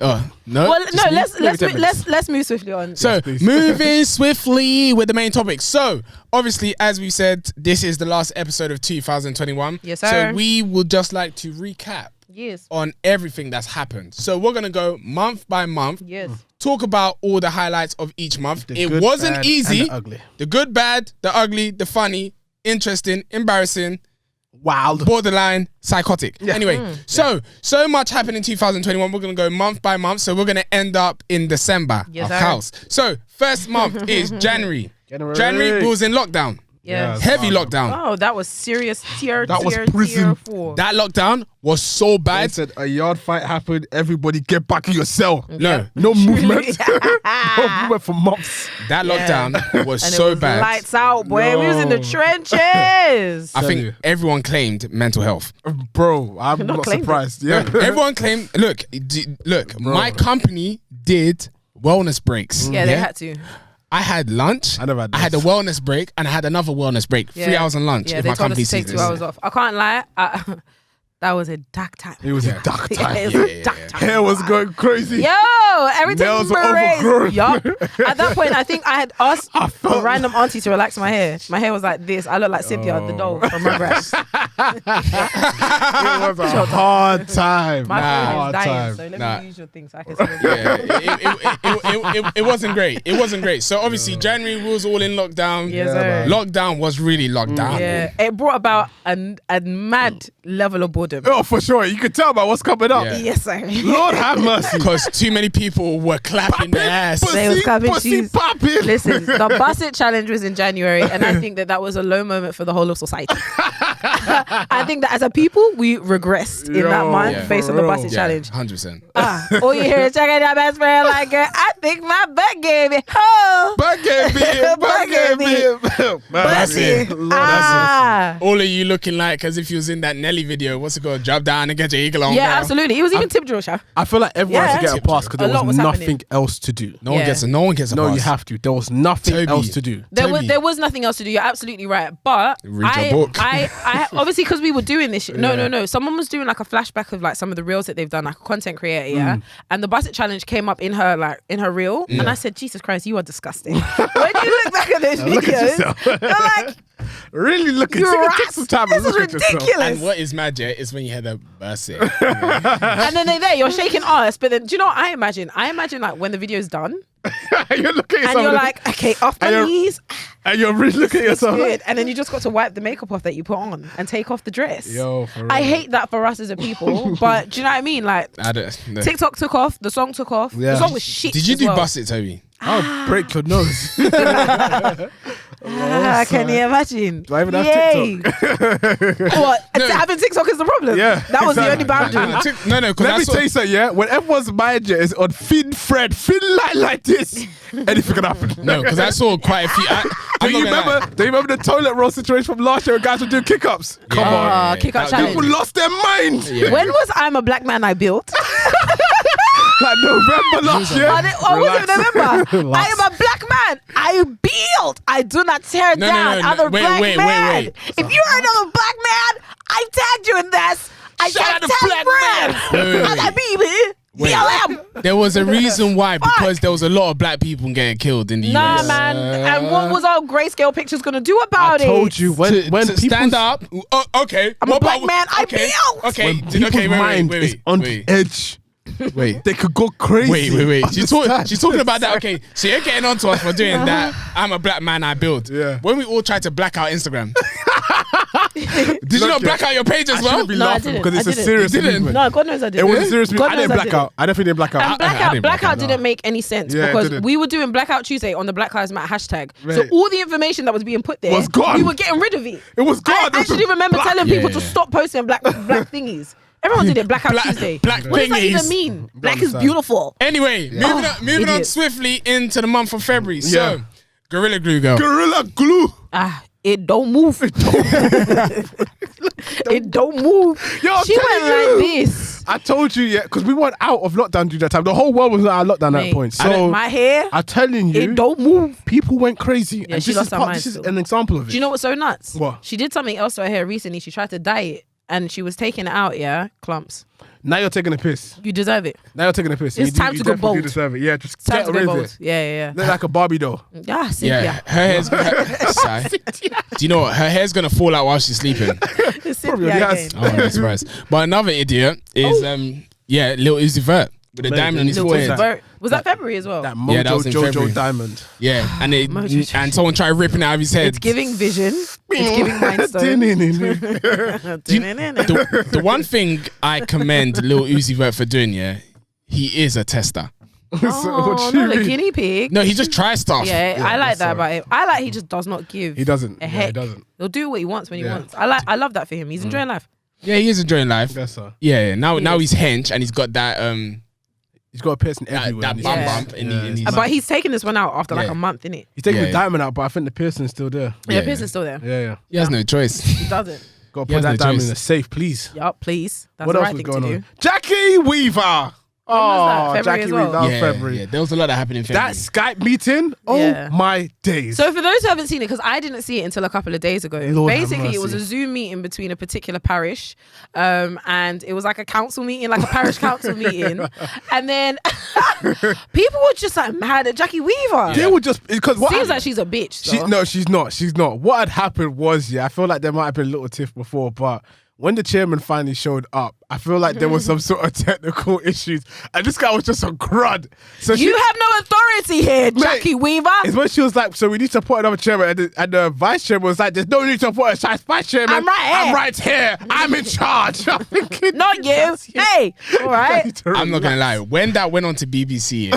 Oh, no. Well, just no, me? let's move swiftly on. So, please. moving swiftly with the main topic. So, obviously, as we said, this is the last episode of 2021. Yes, sir. So, we would just like to recap yes. on everything that's happened. So, we're going to go month by month, Yes. talk about all the highlights of each month. The It good, wasn't bad, easy. and the ugly. The good, bad, the ugly, the funny, interesting, embarrassing, Wild. borderline, psychotic. Anyway, so much happened in 2021. We're going to go month by month. So we're going to end up in December. Yes, of sir. house. So first month is January. January. We was in lockdown. Yes. Heavy lockdown. Oh, that was serious. Tier prison. 4. That lockdown was so I bad. said a yard fight happened. Everybody get back in your cell. No, No movement. No movement for months. that lockdown was And so it was bad. lights out, boy. We was in the No. trenches. I Tell think you. everyone claimed mental health. Bro, I'm not claimed it. surprised. Yeah. Everyone claimed. Look, my company did wellness breaks. Yeah, they had to. I had lunch. I never had I had a this. wellness break and I had another wellness break. 3 hours on lunch. Yeah, if they my told company us to take sees 2 this. hours off. I can't lie. That was a dark time. It was a dark Yeah, time. it was a dark time. Hair was going crazy. Yo, everything Nails were berets. overgrown. Yup. At that point, I think I had asked I a felt random auntie to relax my hair. My hair was like this. I look like Cynthia, the doll from Rugrats. It was a hard time. My phone is hard dying, time. so let Nah. me use your thing so I can see. Yeah, it wasn't great. It wasn't great. So obviously January we was all in lockdown. Yes, Yeah, sir. man. Lockdown was really locked down. Yeah, it brought about a mad level of boredom. Oh, for sure. You can tell by what's coming up. Yeah. Yes, sir. Lord have mercy. Because too many people were clapping their ass. They was clapping pussy cheese. popping. Listen, the Busset challenge was in January, and I think that was a low moment for the whole of society. I think that as a people, we regressed in that Yo, month yeah. based on the For real. Busset Yeah, challenge. 100%. All you hear is check out your best friend like I think my butt gave it. Oh, Bucket beam. Bucket beam. That's it. Lord have All of you looking like as if you was in that Nelly video. What's it called? Drop down and get your eagle on. yeah, girl. absolutely. It was even tip drill, Sha. I feel like everyone had to Yeah. get a pass because A there lot was was nothing happening. else to do. No one Yeah. gets a No, pass. you have to. There was nothing Tobi. else to do. Toby. There was nothing else to do. You're absolutely right. But Read your book. I obviously because we were doing this shit. No. Someone was doing like a flashback of like some of the reels that they've done, like a content creator, yeah. And the Busset challenge came up in her reel, and I said, Jesus Christ, you are disgusting. When you look back at those Look at videos, yourself. you're like, Really look at you're Take some time this and is look at yourself. ridiculous. And what is mad, yeah, is when you hear the burst it. And then they're there, you're shaking ass, but then do you know what I imagine? I imagine like when the video's done, You're looking at and you're yourself like, okay, off And my you're- knees, and you're really looking at it's yourself. good. And then you just got to wipe the makeup off that you put on and take off the dress. Yo, for I real. hate that for us as a people, but do you know what I mean? Like, I don't know. TikTok took off, the song took off. Yeah. The song was shit. Did you as do well. bust it, Toby? I'll break your nose. Can you imagine? Do I even have Yay. TikTok? What? No. Having TikTok is the problem. Yeah, That was the only exactly. boundary. No, because Let me tell you something, yeah? When everyone's mind is on thin thread, thin line like this, anything can happen. No, because I saw quite a few. Do you remember the toilet roll situation from last year when guys were doing kick-ups? Come on. Kick-up challenge. People lost their mind. Yeah. When was I'm a Black Man I Built? Like November last year. Was it November? I am a black man. I build. I do not tear down other black men. If you're another black man, I tagged you in this. I tagged 10 friends. I baby. BLM. There was a reason why, because there was a lot of black people getting killed in the US. Nah, man. And what was our grayscale pictures gonna do about it? I told you when to people stand up. Oh, okay. I'm a black man. I build. Okay. When people's mind is on the edge. Wait. They could go crazy. Wait. She's talking about that. Okay, so you're getting onto us for doing that. I'm a black man, I build. Yeah. When we all tried to black out Instagram. Did you not black out your page as well? Be laughing because it's a serious movement. No, God knows I didn't. It was a serious movement. I didn't black out. I definitely didn't black out. And blackout didn't make any sense because we were doing Blackout Tuesday on the Black Lives Matter hashtag. Right. So all the information that was being put there was gone. We were getting rid of it. It was gone. I actually remember telling people to stop posting black thingies. Everyone did it. Blackout Tuesday. Black what does that thingies. even mean? Black is beautiful. Anyway, moving on swiftly into the month of February. So, Gorilla Glue girl. Gorilla Glue. It don't move. It don't move. Yo, she went like this. I told you, because we weren't out of lockdown during that time. The whole world was out of lockdown at that point. So my hair, I'm telling you, it don't move. People went crazy. Yeah, and she lost her mind. This is an example of it. Do you know what's so nuts? What? She did something else to her hair recently. She tried to dye it, and she was taking it out. Clumps. Now you're taking a piss. You deserve it. Now you're taking a piss. It's time to go bold. You deserve it. Yeah, just It's time get to go rid bold. of it. Yeah. Look like a Barbie doll. Yeah, Cynthia. Her hair's do you know what? Her hair's gonna fall out while she's sleeping. It's Cynthia again. Oh, I'm not surprised. But another idiot is Lil Uzi Vert with a diamond on his forehead. Was that February as well? That Mojo that was in Jojo February. diamond. Yeah, and someone tried ripping it out of his head. It's giving vision. It's giving mind stone. The one thing I commend Lil Uzi Vert for doing, he is a tester. Oh, not a guinea pig. No, he just tries stuff. Yeah, I like that about him. I like he just does not give. He doesn't. A heck. He doesn't. He'll do what he wants when he wants. I love that for him. He's enjoying life. Yeah, he is enjoying life. Yes, sir. Yeah. Now he's hench and he's got that He's got a piercing everywhere. That bump in his but he's taking this one out after like a month, innit? He's taking the diamond out, but I think the piercing's still there. Yeah, piercing's still there. Yeah. He has no choice. He doesn't. Got to put that diamond in a safe, please. Yup, please. That's what the else right was thing going to on? do. Jackie Weaver. February Jackie as well? Weaver. That was February. Yeah, there was a lot that happened in February. That Skype meeting. Oh my days. So for those who haven't seen it, because I didn't see it until a couple of days ago. Lord basically, it was a Zoom meeting between a particular parish, and it was like a council meeting, like a parish council meeting, and then people were just like mad at Jackie Weaver. They were just because seems like she's a bitch. No, she's not. She's not. What had happened was, I feel like there might have been a little tiff before, but when the chairman finally showed up, I feel like there was some sort of technical issues, and this guy was just a crud. So you have no authority here, Jackie Weaver. It's when she was like, so we need to appoint another chairman, and the vice chairman was like, there's no need to appoint a vice chairman. I'm right here. I'm in charge. I'm thinking, not you. Hey, all right. I'm not gonna lie. When that went on to BBC,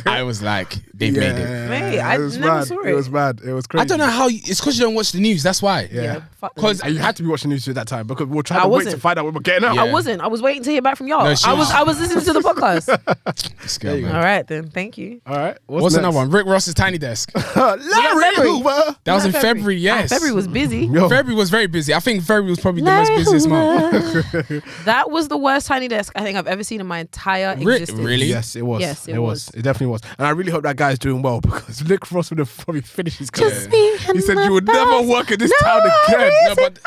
I was like, they made it. Mate, I never saw it. It was bad. It was crazy. I don't know how. It's because you don't watch the news. That's why. Yeah. Because you had to be watching the news at that time because we were trying to wait to find out when we're getting out. I wasn't. I was waiting to hear back from y'all. No, I was listening to the podcast. All right then. Thank you. All right. What's another one? Rick Ross's Tiny Desk. Larry Hoover. That was in February. Yes. February was busy. February was very busy. I think February was probably the most busiest month. That was the worst Tiny Desk I think I've ever seen in my entire existence. Really? Yes, it was. Yes, it was. It definitely was. And I really hope that guy's doing well because Rick Ross would have probably finished his career. Just me and he said my you would thoughts. never work in this town again. No, but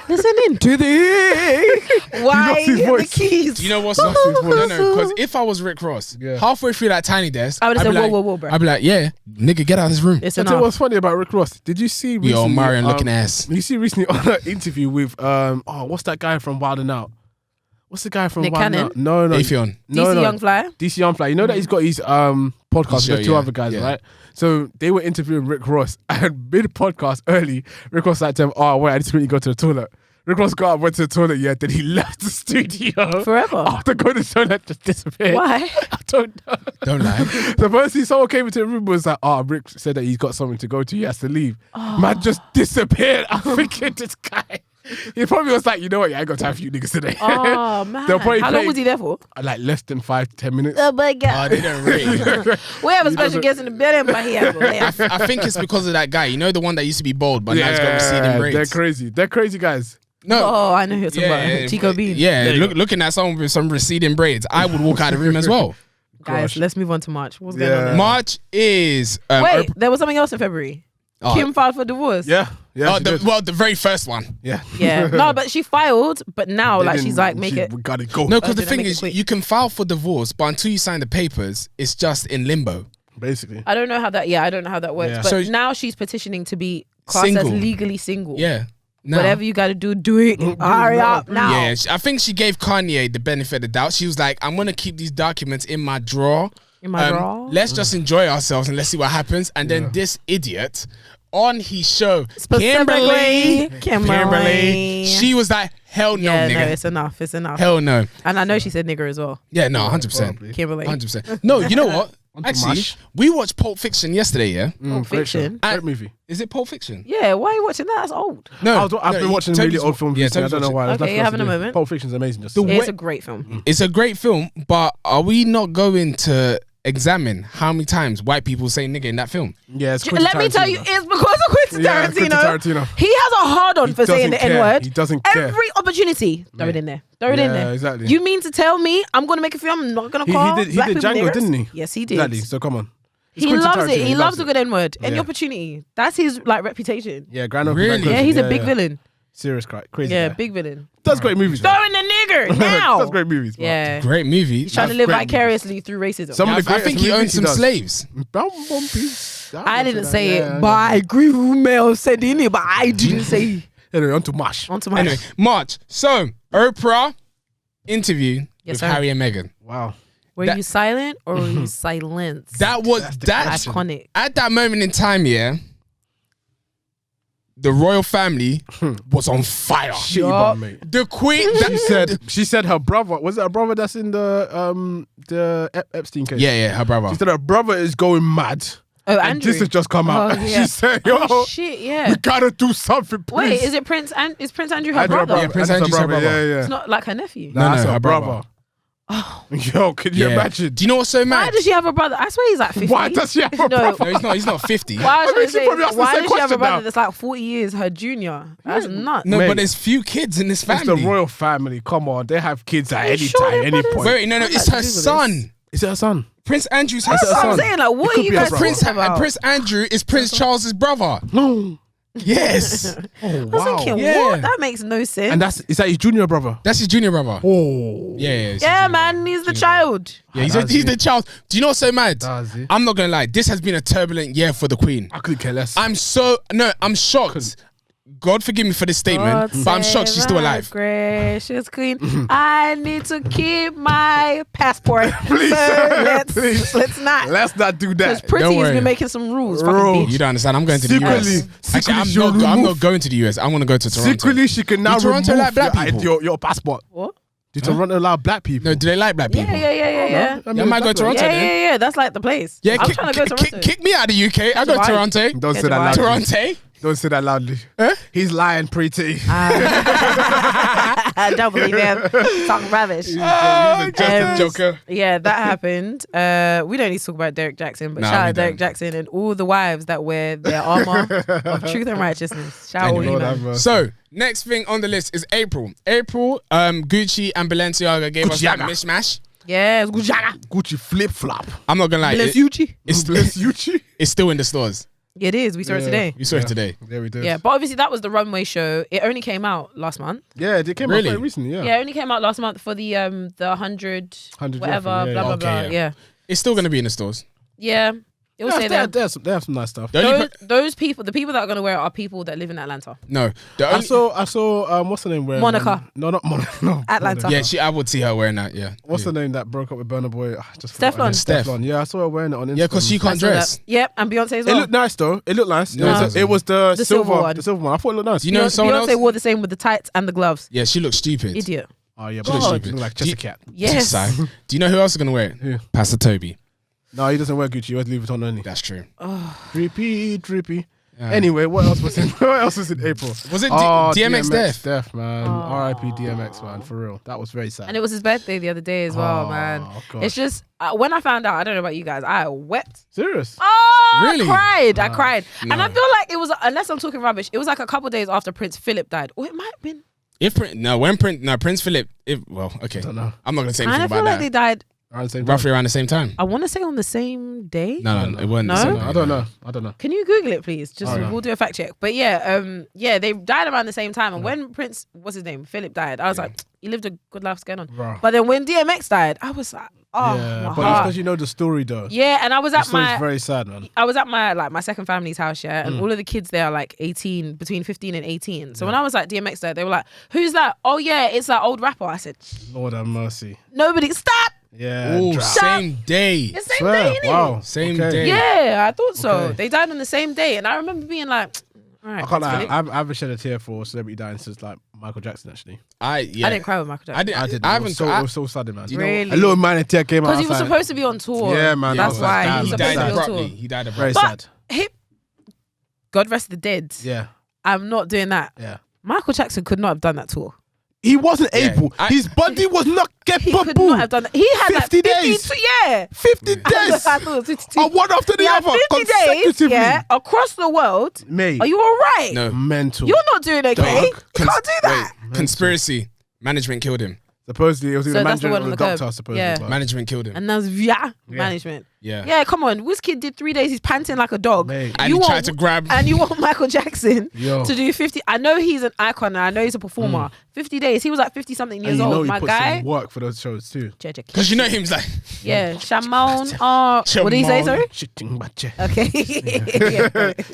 listening to the why the keys. Do you know what's no, because if I was Rick Ross, halfway through that Tiny Desk, I would have said, whoa, bro. I'd be like, yeah, nigga, get out of this room. It's Tell you what's funny about Rick Ross. Did you see recently? Yo, Marion looking ass. You see recently on an interview with what's that guy from Wild 'N Out? What's the guy from Nick Wild 'N Cannon? Out? No. Afion. DC Young Fly. DC Young Fly. You know that he's got his podcast with two other guys, right? So they were interviewing Rick Ross, and mid podcast early, Rick Ross said to him, "Oh wait, I just really go to the toilet." Rick Ross got up, went to the toilet, then he left the studio forever. After going to the toilet, just disappeared. Why? I don't know. Don't lie. The first someone came into the room and was like, Rick said that he's got something to go to, he has to leave. Man just disappeared. I'm thinking this guy. He probably was like, you know what? Yeah, I ain't got time for you niggas today. Oh man, They'll probably how long was he there for? Like less than 5-10 minutes. Oh my god, They don't rate. we have a special guest in the building, but he has I think it's because of that guy. You know the one that used to be bald, but now he's got receding braids. They're crazy. They're crazy guys. No. Oh, I know who you're talking about. Chico Bean. Yeah, looking at someone with some receding braids, I would walk out of the room as well. Guys, let's move on to March. What's going on there? March is wait, there was something else in February. Kim filed for divorce. Yeah. The very first one. Yeah. No, but she filed, but now she's like, make it. We gotta go. No, because the thing is, you can file for divorce, but until you sign the papers, it's just in limbo. Basically. I don't know how that. Yeah, I don't know how that works. Yeah. But So now she's petitioning to be classed as single. legally single. Yeah. Now. Whatever you got to do it. Hurry up now. Yeah, I think she gave Kanye the benefit of the doubt. She was like, I'm going to keep these documents in my drawer. In my drawer. Let's just enjoy ourselves and let's see what happens. And then this idiot on his show, Kimberly, she was like, hell no, yeah, nigga. no, it's enough. It's enough. Hell no. And I know she said nigger as well. Yeah, no, 100%. Kimberly. 100%. No, you know what? Actually, we watched Pulp Fiction yesterday, yeah? Pulp Fiction. Great movie. Is it Pulp Fiction? Yeah, why are you watching that? That's old. No, I've been watching really old films. Yeah, I don't know why. There's Okay, nothing you're else to having a do. moment. Pulp Fiction's amazing. Just It's a great film. It's a great film, but are we not going to examine how many times white people say nigga in that film? yeah, it's Let me tell you, it's because of Quentin Yeah, Tarantino. Quentin Tarantino. He has a hard-on for saying the doesn't care. N-word. He doesn't care. Every opportunity, throw it in there. Throw it in there. Exactly. You mean to tell me I'm going to make a film? I'm not going to call He did black people Django, niggers? didn't he? Yes, he did. Exactly. So come on. It's He Quentin loves it. Tarantino, He loves a it. good N-word. Any Yeah. opportunity. That's his reputation. Yeah, Grand Really? Yeah, he's a big villain. Serious crazy. Yeah, guy. big villain. Does great movies. Throw in the nigger now. Does great movies. Yeah. Great movie. He's trying to That's live great vicariously through racism. Some of the I think greatest he owned movies some does. slaves. I didn't say it, but I agree with who Mel said in it, but I didn't say. Anyway, on to Mash. On to my Anyway, March. So, Oprah interview Yes, with sir. Harry and Meghan. Wow. Were you silent or were you silenced? That was iconic. At that moment in time, yeah, the royal family was on fire. Shit, you bum, mate. The Queen. She said her brother, was it her brother that's in the Epstein case? Yeah, her brother. She said her brother is going mad. Oh, And Andrew. this has just come out. Oh, yeah. She said, yo, Oh, shit, yeah. we gotta do something, please. Wait, is it Prince? Is Prince Andrew her Andrew, brother? Yeah, Prince Andrew's Andrew's her brother. Yeah, yeah. It's not like her nephew. Nah, No, that's her her brother. brother. Yo, can you imagine? Do you know what's so Why mad? does she have a brother? I swear he's like 50. Why does she have a No. brother? No, he's not 50. Why, I mean, she probably asked the why same does she have a question brother now. that's like 40 years her junior? That's nuts. No, Mate. but there's few kids in this It's family. the royal family. Come on, they have kids at you any sure time, they're any brothers? point. Wait, no, I'm it's about her to Google son. Is it her son? Prince Andrew's her That's what I'm son. saying. Like, what It are you could be guys her Prince, talking about? Prince Andrew is Prince Charles's brother. No. Yes. Oh, I was wow. thinking, Yeah. what? That makes no sense. And is that his junior brother? That's his junior brother. Oh. Yeah. yeah, man, he's the child. Yeah, he's Does he's he? the child. Do you know what's so mad? Does he? I'm not gonna lie. This has been a turbulent year for the Queen. I couldn't care less. I'm shocked. God forgive me for this statement, but I'm shocked she's still alive. Gracious Queen, I need to keep my passport. Please, please. Let's not. Let's not do Because that. Pretty Don't has worry. been making some rules. Fucking Rules. bitch. You don't understand. I'm going to the Secretly, US. Actually, secretly I'm she'll not remove- going to the US. I want to go to Toronto. Secretly, she can now Do Toronto remove like black people? your passport. What? Do Toronto allow black people? No, do they like black people? Yeah. I You might go to Toronto Yeah, then. yeah, yeah. That's like the place. Yeah, I'm trying to go to Toronto. kick me out of the UK. I go to Dubai. Toronto. Don't say Get that Dubai. loudly. Toronto. Don't say that loudly. Huh? He's lying, pretty. I don't believe him. Talking rubbish. He's a just joker. Yeah, that happened. We don't need to talk about Derek Jackson, but Nah, shout we out Derek don't. Jackson and all the wives that wear their armor of truth and righteousness. Shout out all you Lord man. have mercy. So, next thing on the list is April. Gucci and Balenciaga gave us that Gucciaga. mishmash. Yes, Gucci. Gucci flip flop. I'm not gonna lie, Bless Gucci. Bless Gucci. it's still in the stores. It is. We saw it today. You saw it today. Yeah, we did. Yeah, but obviously that was the runway show. It only came out last month. Yeah, they came Really? out quite recently. Yeah. Yeah, it only came out last month for the 100 100 whatever, drafting, blah blah Okay, blah. yeah. Yeah, It's still gonna be in the stores. yeah. It will say that. They have some nice stuff. The only Those people, the people that are going to wear it are people that live in Atlanta. no, the I only, saw what's her name wearing Monica. No, not Monica. No, Atlanta. yeah, I would see her wearing that. Yeah, What's yeah. the name that broke up with Burna Boy? Just Stefflon. forgot her name. Steph. Stefflon. Yeah, I saw her wearing it on Instagram. Yeah, because she I can't saw that. dress. Yep, and Beyonce as It well. looked nice though. It looked nice. No, It was the silver one. The silver one. I thought it looked nice. You know someone Beyonce else? wore the same with the tights and the gloves. Yeah, she looks stupid. Idiot. Oh yeah, She but looks she God. stupid. looked like Do you- Chester Cat. Yes. Sorry. Do you know who else is gonna wear it? Who? Pastor Tobi. No, he doesn't wear Gucci. He wears Louis Vuitton only. That's true. Drippy. Anyway, what else was in? What else was in April? Was it DMX death? Man. R.I.P. DMX, man. For real, that was very sad. And it was his birthday the other day as well, man. Gosh. It's just when I found out. I don't know about you guys. I wept. Serious? Oh, Really? I cried. No. And I feel like it was, unless I'm talking rubbish, it was like a couple days after Prince Philip died, or it might have been. Prince Philip. Okay, I don't know. I'm not gonna say And anything I about feel like that. they died. Roughly around the same time. I want to say on the same day. No, it wasn't. No? the same day. I don't know. Can you Google it, please? Just Oh, yeah. we'll do a fact check. But yeah, they died around the same time. And when Prince, what's his name, Philip died, I was like, he lived a good life. What's going on? Bro. But then when DMX died, I was like, oh, Yeah, my but it's heart. because you know the story though. Yeah, and I was The at story's very sad, man. I was at my second family's house, yeah, and all of the kids there are like 18, between 15 and 18. So when I was like DMX there, they were like, "Who's that?" "Oh yeah, it's that old rapper." I said, Lord have mercy. "Nobody, stop!" Yeah. Oh, drought. same day. It's the same Swear, day, innit? wow. Same Okay. day. Yeah, I thought so. Okay. They died on the same day, and I remember being like, "All right." I can't lie. Philip. I haven't shed a tear for a celebrity dying since like Michael Jackson. Actually, I didn't cry with Michael Jackson I did. I It haven't. was it was so sudden, man. you know- Really? A little minor tear came out. because he was outside. supposed to be on tour. Yeah, man. That's that was why sad. he was He supposed died to be on abruptly. tour. He died Very abruptly. sad. God rest the dead. Yeah, I'm not doing that. yeah. Michael Jackson could not have done that tour. He wasn't Yeah, able. His body was not He could capable. not have done that. He had 50 like 50 days. Yeah. 50 days. I thought it was 52. One after the Yeah, other, 50 days, consecutively. yeah, across the world. Mate, Are you all right? No. mental. You're not doing okay. Dog. You can't do that. Wait, conspiracy. Management killed him. Supposedly, it was So either that's the manager one or on the the curb. doctor. Supposedly, Yeah. but- Management killed him. And that's management. Yeah. Yeah, come on. Wizkid did 3 days. He's panting like a dog. Mate. And he tried to grab. And you want Michael Jackson Yo. to do 50. I know he's an icon and I know he's a performer. 50 days. He was like 50 something And years you know old. he My put guy. some work for those shows too. Because you know him, he's like. Yeah. Shamon. What did he say, sorry? Okay. Yeah, got it.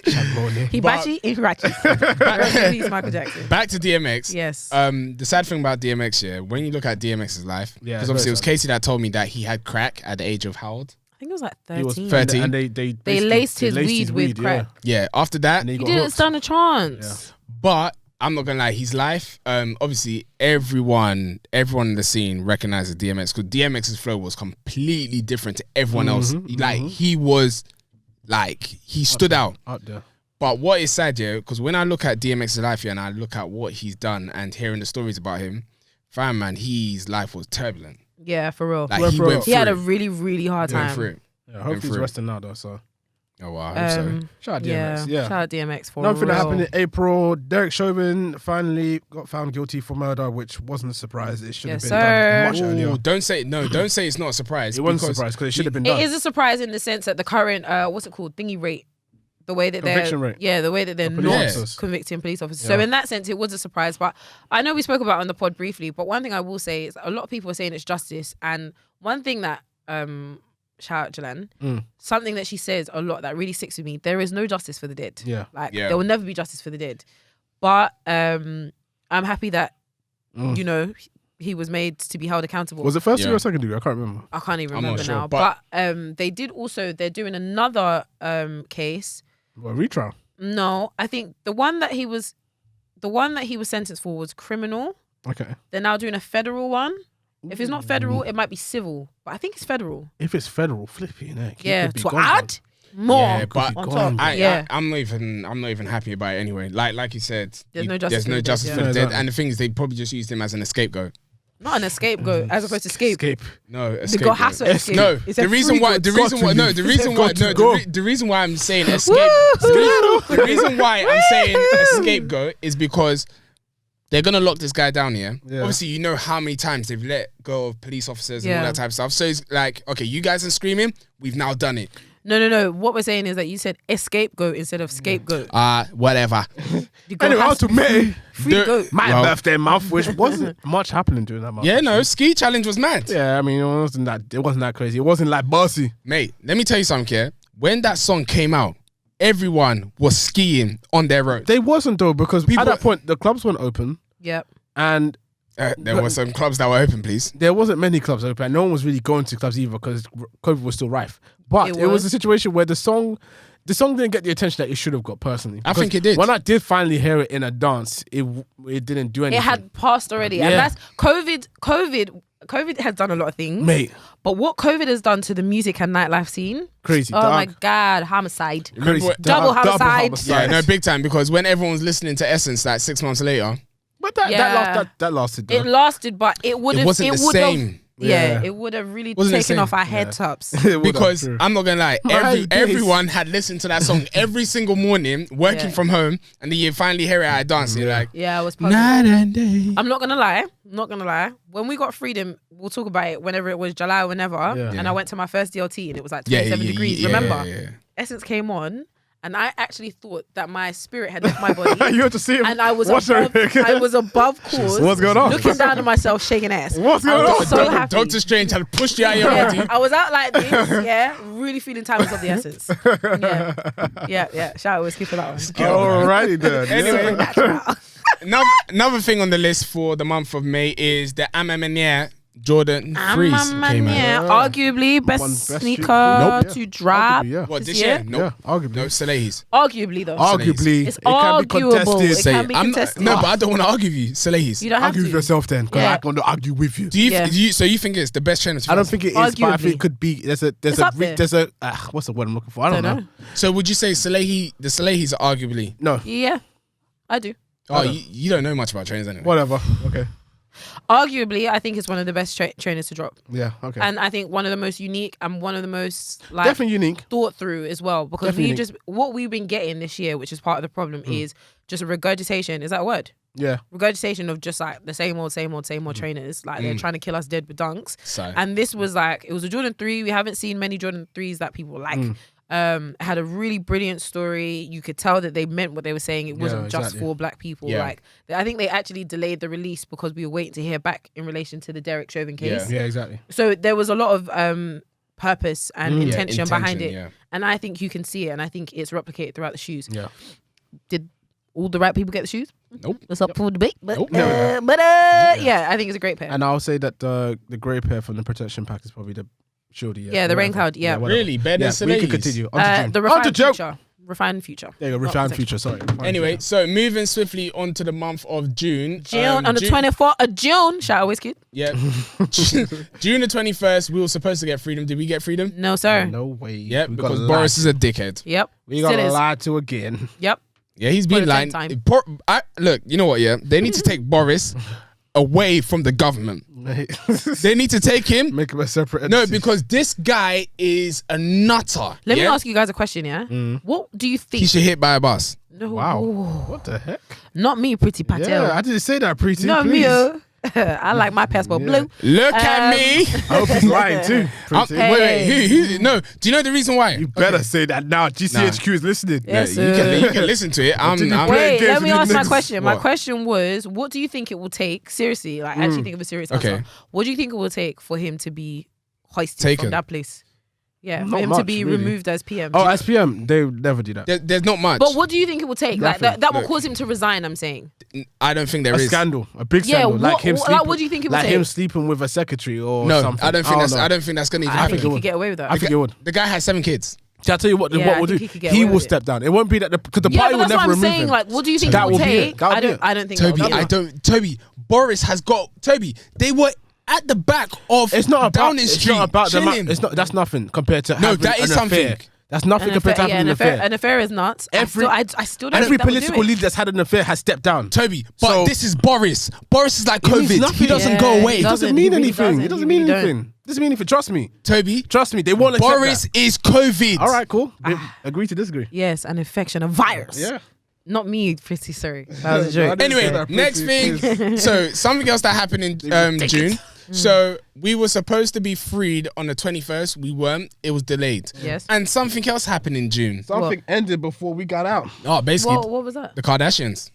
Hibachi, Hirachi. He's Michael Jackson. Back to DMX. Yes. The sad thing about DMX, yeah, when you look at DMX's life, Yeah, because obviously it was Kesi that told me that he had crack at the age of how old? I think it was like He was 13. 13. and they They basically- laced his laced weed with crack. Yeah, after that, And he He got didn't hooked. stand a chance. but I'm not gonna lie, his life, obviously everyone in the scene recognizes DMX because DMX's flow was completely different to everyone else. Like he was, like he stood out. Up there. But what is sad, yeah, because when I look at DMX's life here and I look at what he's done and hearing the stories about him, fam, man, his life was turbulent. Yeah, for real. Like Went he through went it. through He had a it. really, really hard Went time. through it. Yeah, hopefully he's through it. resting now though. So Oh, wow, I hope so. shout out Yeah, DMX. Yeah. shout out DMX for Another thing that real. happened in April, Derek Chauvin finally got found guilty for murder, which wasn't a surprise. It should have Yes, been sir. done much earlier. Ooh, don't say it's not a surprise. It wasn't a because surprise because it should have been It done. is a surprise in the sense that the current what's it called, thingy rate, the way that Conviction they're rate. the way that they're Of police not officers. convicting police officers. Yeah. So in that sense, it was a surprise. But I know we spoke about it on the pod briefly. But one thing I will say is a lot of people are saying it's justice, and one thing that shout out Jalan, something that she says a lot that really sticks with me: there is no justice for the dead. Yeah. Like Yeah. there will never be justice for the dead. But I'm happy that you know he was made to be held accountable. Was it first Yeah. degree or second degree? I can't remember. I can't even I'm not remember sure, now. but- But they're doing another case. Well, retrial. No, I think the one that he was sentenced for was criminal. Okay. They're now doing a federal one. If it's not federal, it might be civil. But I think it's federal. If it's federal, flipping heck. he Yeah, could be to gone, add more Yeah, but on gone, top. bro. Yeah. I'm not even happy about it anyway. Like you said, There's no justice there's for no the dead, justice yeah. for the Yeah, dead. exactly. And the thing is, they probably just used him as an scapegoat. Not an scapegoat, as opposed to escape. Escape. No, a The scapegoat. Gohassa escape. No, It's a the reason free why, good. the Got reason to why, no, leave. the reason Got why, to no, go. the reason why I'm saying escape, the reason why I'm saying a scapegoat is because they're gonna lock this guy down here. Yeah. Obviously, you know how many times they've let go of police officers and Yeah. all that type of stuff. So it's like, okay, you guys are screaming, we've now done it. No. What we're saying is that you said escapegoat instead of scapegoat. Whatever. The Anyway, Gohassa- on to May. free The- goat. My Well- birthday month, which wasn't much happening during that month. Yeah, no, ski challenge was mad. Yeah, I mean, it wasn't that crazy. It wasn't like bossy. Mate, let me tell you something, yeah? When that song came out, everyone was skiing on their road. They wasn't though, because People- at that point the clubs weren't open Yep. and There were some clubs that were open, please. There wasn't many clubs open. No one was really going to clubs either because COVID was still rife. But it was a situation where the song didn't get the attention that it should have got personally. I think it did. When I did finally hear it in a dance, it didn't do anything. It had passed already. And that's COVID has done a lot of things. Mate. But what COVID has done to the music and nightlife scene. Crazy. Oh my God. Homicide. Crazy. Double homicide. Yeah, no, big time. Because when everyone was listening to Essence like 6 months later. But that lasted. Though. It lasted, but it would have. It wasn't the same. Yeah, it would have really taken off our head tops. Because I'm not gonna lie, everyone had listened to that song every single morning, working from home, and then you finally hear it at a dance. You're like, yeah, I was night and day. I'm not gonna lie. When we got freedom, we'll talk about it whenever it was, July or whenever. Yeah. And I went to my first DLT and it was like 27 degrees. Remember? Yeah. Essence came on. And I actually thought that my spirit had left my body. You had to see him. And I was above course. What's going on? Looking down at myself, shaking ass. What's going on? So happy. Doctor Strange had pushed you out your body. I was out like this, really feeling time was of the essence. Yeah. Shout out Whiskey for that one. Alrighty then. Anyway, another thing on the list for the month of May is the Amamanier Jordan 3s came out. Arguably best sneaker to drop. What, this year? Nope. Yeah, arguably. No, Salehis. Arguably though. Arguably. It's it can be arguable. contested. It can be contested. No, but I don't want to argue with you. Salehis. You don't have argue to. with yourself then, because I want to argue with you. Do you? So you think it's the best trainer? I don't think it is, but I think it could be. There's a what's the word I'm looking for? I don't know. So would you say the Salehis are arguably? No. Yeah, I do. Oh, you don't know much about trainers anyway. Whatever. Okay. Arguably, I think it's one of the best trainers to drop. Yeah, okay. And I think one of the most unique and one of the most definitely unique, thought through as well. Because what we've been getting this year, which is part of the problem, is just a regurgitation. Is that a word? Yeah. Regurgitation of just like the same old trainers. Like they're trying to kill us dead with dunks. And this was like, it was a Jordan 3. We haven't seen many Jordan 3s that people like. Had a really brilliant story. You could tell that they meant what they were saying. It wasn't just for black people. Yeah. Like I think they actually delayed the release because we were waiting to hear back in relation to the Derek Chauvin case. Yeah, exactly. So there was a lot of purpose and intention behind it. Yeah. And I think you can see it, and I think it's replicated throughout the shoes. Yeah. Did all the right people get the shoes? Nope. That's up for debate. But, nope. Yeah, I think it's a great pair. And I'll say that the grey pair from the protection pack is probably the Shorty, the rain cloud, really? Better than we can continue. The refined future. There you go, refined future, sorry. Anyway, so moving swiftly on to the month of June. On the 24th of June. Shout out Whiskey. Yeah. June the 21st, we were supposed to get freedom. Did we get freedom? No, sir. No way. Yep, because Boris is a dickhead. Yep. We got lied to again. Yep. Yeah, he's been lying. Look, you know what, they need to take Boris away from the government. They need to take him. Make him a separate entity. No, because this guy is a nutter. Let me ask you guys a question, yeah? What do you think? He should hit by a bus. No. Wow. What the heck? Not me, Pretty Patel. Yeah, I didn't say that, Pretty. Not me. I like my passport blue. Look at me. I hope he's lying too. Wait. No. Do you know the reason why? You better say that now. GCHQ is listening. Yes, you can listen to it. Wait, let me ask my question. My question was, what do you think it will take? Seriously, like actually think of a serious answer. What do you think it will take for him to be hoisted from that place? Yeah, for him to be removed as PM. Oh, as PM, they would never do that. There's not much. But what do you think it will take? Like that will cause him to resign, I'm saying. I don't think there is. A scandal. A big scandal. Like him sleeping. What do you think it will take? Like him sleeping with a secretary or something. I don't think that's going to even happen. I think he could get away with that. I think it would. The guy has 7 kids. Shall I tell you what we'll do? He will step down. It won't be that because the party will never remove him. Like, what do you think it will take? I don't think. Tobi, Boris has got Tobi. They were at the back of Downing Street. It's not about the that's nothing compared to that is something. Affair. That's nothing compared to having an affair. An affair is nuts. I still don't. Every political leader that's had an affair has stepped down. Tobi, but this is Boris. Boris is like COVID. He doesn't go away. It doesn't mean anything. It doesn't mean anything. It doesn't mean anything. Trust me, Tobi. Trust me. They won't accept Boris is COVID. All right, cool. Agree to disagree. Yes, an infection, a virus. Yeah. Not me, pretty sorry. That was a joke. Anyway, next thing. So something else that happened in June. So we were supposed to be freed on the 21st. We weren't. It was delayed. Yes. And something else happened in June. Something ended before we got out. Oh, basically. What was that? The Kardashians.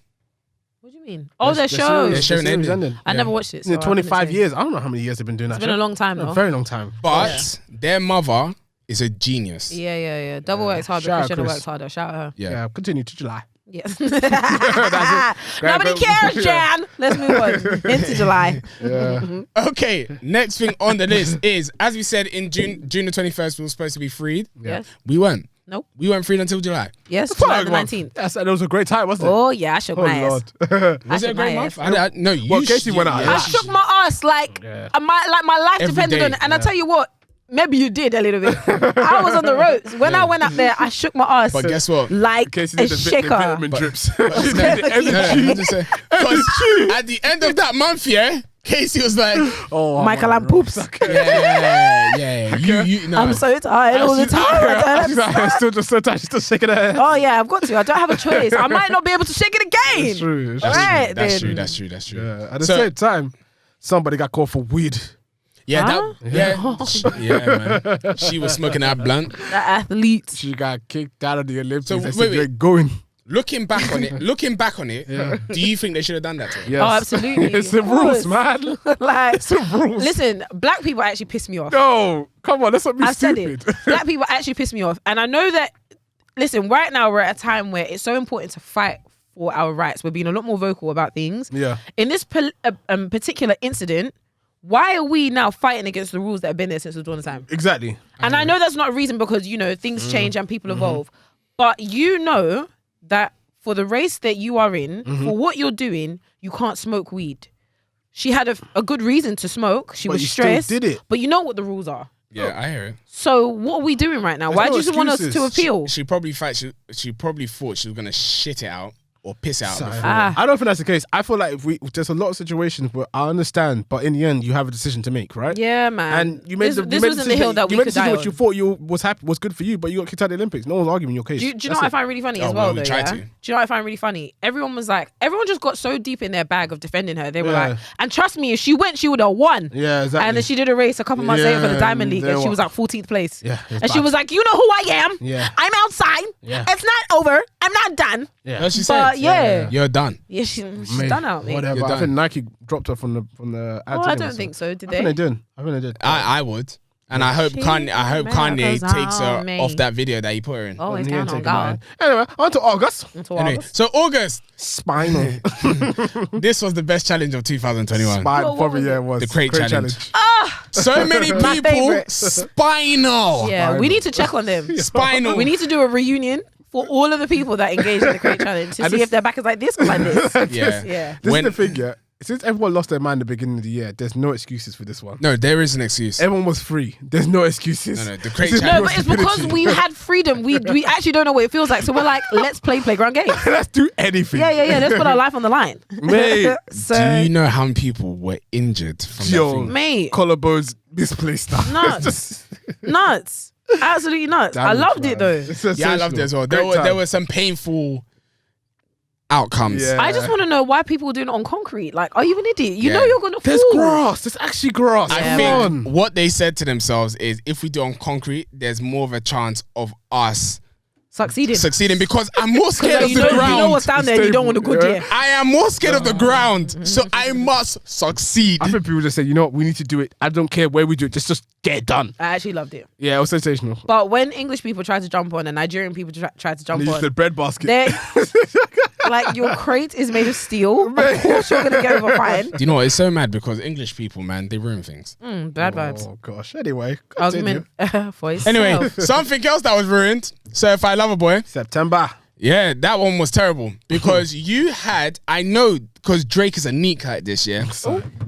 What do you mean? Oh, their show. Their show ended. I never watched it. So 25 years. I don't know how many years they've been doing that. It's been a long time, though. A very long time. But their mother is a genius. Yeah. Double works harder. Christian works harder. Shout out her. Yeah. Continue to July. Yes. That's it. Nobody cares, Jan. Let's move on into July. Yeah. Okay, next thing on the list is, as we said, in June the 21st, we were supposed to be freed. Yes. We weren't. Nope. We weren't freed until July. Yes, July the 19th. Yes, and it was a great time, wasn't it? Oh, yeah, I shook my ass. Lord. Was it a great month? No, you. Well, Kesi went out. I shook my ass like my life Every depended day. on it. And I tell you what, maybe you did a little bit. I was on the ropes. When I went up there, I shook my ass. But guess what? Like Kesi a did the shaker. vitamin drips. No, I'm just saying. 'Cause at the end of that month, yeah, Kesi was like, Oh, Michael and Poops. yeah. You no. I'm so tired all the time. I don't have- Still just so tight. She's still shaking her head. Oh yeah, I've got to. I don't have a choice. I might not be able to shake it again. That's true. It's All true. right, That's then. true. That's true. Yeah. At the So- same time, somebody got caught for weed. Yeah, Huh? man. She was smoking that blunt. That athlete. She got kicked out of the Olympics. So, They wait, said, wait. "You're going." Looking back on it, do you think they should have done that to her? Yes. Oh, absolutely. It's the Of course. rules, man. Like, It's the rules. listen, black people actually piss me off. No, come on, let's not be I've said stupid. it. Black people actually piss me off. And I know that, listen, right now we're at a time where it's so important to fight for our rights. We're being a lot more vocal about things. Yeah. In this particular incident, why are we now fighting against the rules that have been there since the dawn of time? Exactly. And I know that's not a reason because, things change and people evolve. But you know that for the race that you are in, for what you're doing, you can't smoke weed. She had a good reason to smoke. She But was you still stressed. did it. But you know what the rules are. Yeah, I hear it. So what are we doing right now? There's Why no do you want us excuses. to appeal? She probably thought she was gonna shit it out or piss out. before. I don't think that's the case. I feel like there's a lot of situations where I understand, but in the end, you have a decision to make, right? Yeah, man. And you made this wasn't the hill that we could die what on. you thought was good for you, but you got kicked out of the Olympics. No one's arguing your case. Do you know what I find really funny as well, though? tried Yeah? to. Do you know what I find really funny? Everyone just got so deep in their bag of defending her. They were Yeah. like, and trust me, if she went, she would have won. Yeah, exactly. And then she did a race a couple months later for the Yeah, Diamond League, they and she were- was like 14th place. Yeah, it's and she bad. was like, you know who I am? Yeah. I'm outside. Yeah. It's not over. I'm not done. Yeah. That's what she But said. yeah. You're done. Yeah, she's Mate, done out, mate. Whatever. You're I done. think Nike dropped her from the ad. Oh, I anyway, don't think so. Did I think they they? did. I think they did. I would. And I hope She Kanye matters takes her on me. off that video that he put her in. Always He ain't down on taking God. mine. Anyway, on to August. Until Anyway, August. so August, Spinal. this was the best challenge of 2021. Spinal What probably was yeah it? it was The crate challenge. Ah! So many My people favourite. spinal. Yeah, we need to check on them. Spinal. We need to do a reunion for all of the people that engaged in the crate challenge to And see this- if their back is like this or like this. Yeah. Yeah. This When- is the thing, yeah. Since everyone lost their mind at the beginning of the year, there's no excuses for this one. No, there is an excuse. Everyone was free. There's no excuses. No, the crate This is challenge. No, but it's because stupidity. we had freedom. We actually don't know what it feels like. So we're like, let's play playground games. Let's do anything. Yeah. Let's put our life on the line. Mate, So, Do you know how many people were injured from that Yo. thing? mate, collarbones misplaced stuff. nuts. Nuts. Absolutely nuts. I loved it though. Yeah, I loved it as well. There were some painful outcomes. Yeah. I just want to know why people are doing it on concrete. Like, are you an idiot? You know Yeah. you're gonna There's fall. grass. There's actually grass. I Yeah, think what they said to themselves is, if we do on concrete, there's more of a chance of us succeeding because I'm more scared of you the know, ground. you know what's down there. You don't want to go there. I am more scared of the ground, so I must succeed. I think people just say, you know what, we need to do it. I don't care where we do it. Just get it done. I actually loved it. Yeah, it was sensational. But when English people tried to jump on and Nigerian people tried to jump And they used the on, bread basket. they like your crate is made of steel. Of course you're gonna get over fine. Do you know what? It's so mad because English people, man, they ruin things. Bad vibes. Oh gosh. Anyway, continue. Argument for yourself. Anyway, something else that was ruined. So if I love a boy, September. yeah, that one was terrible because I know because Drake is a neat cat this year.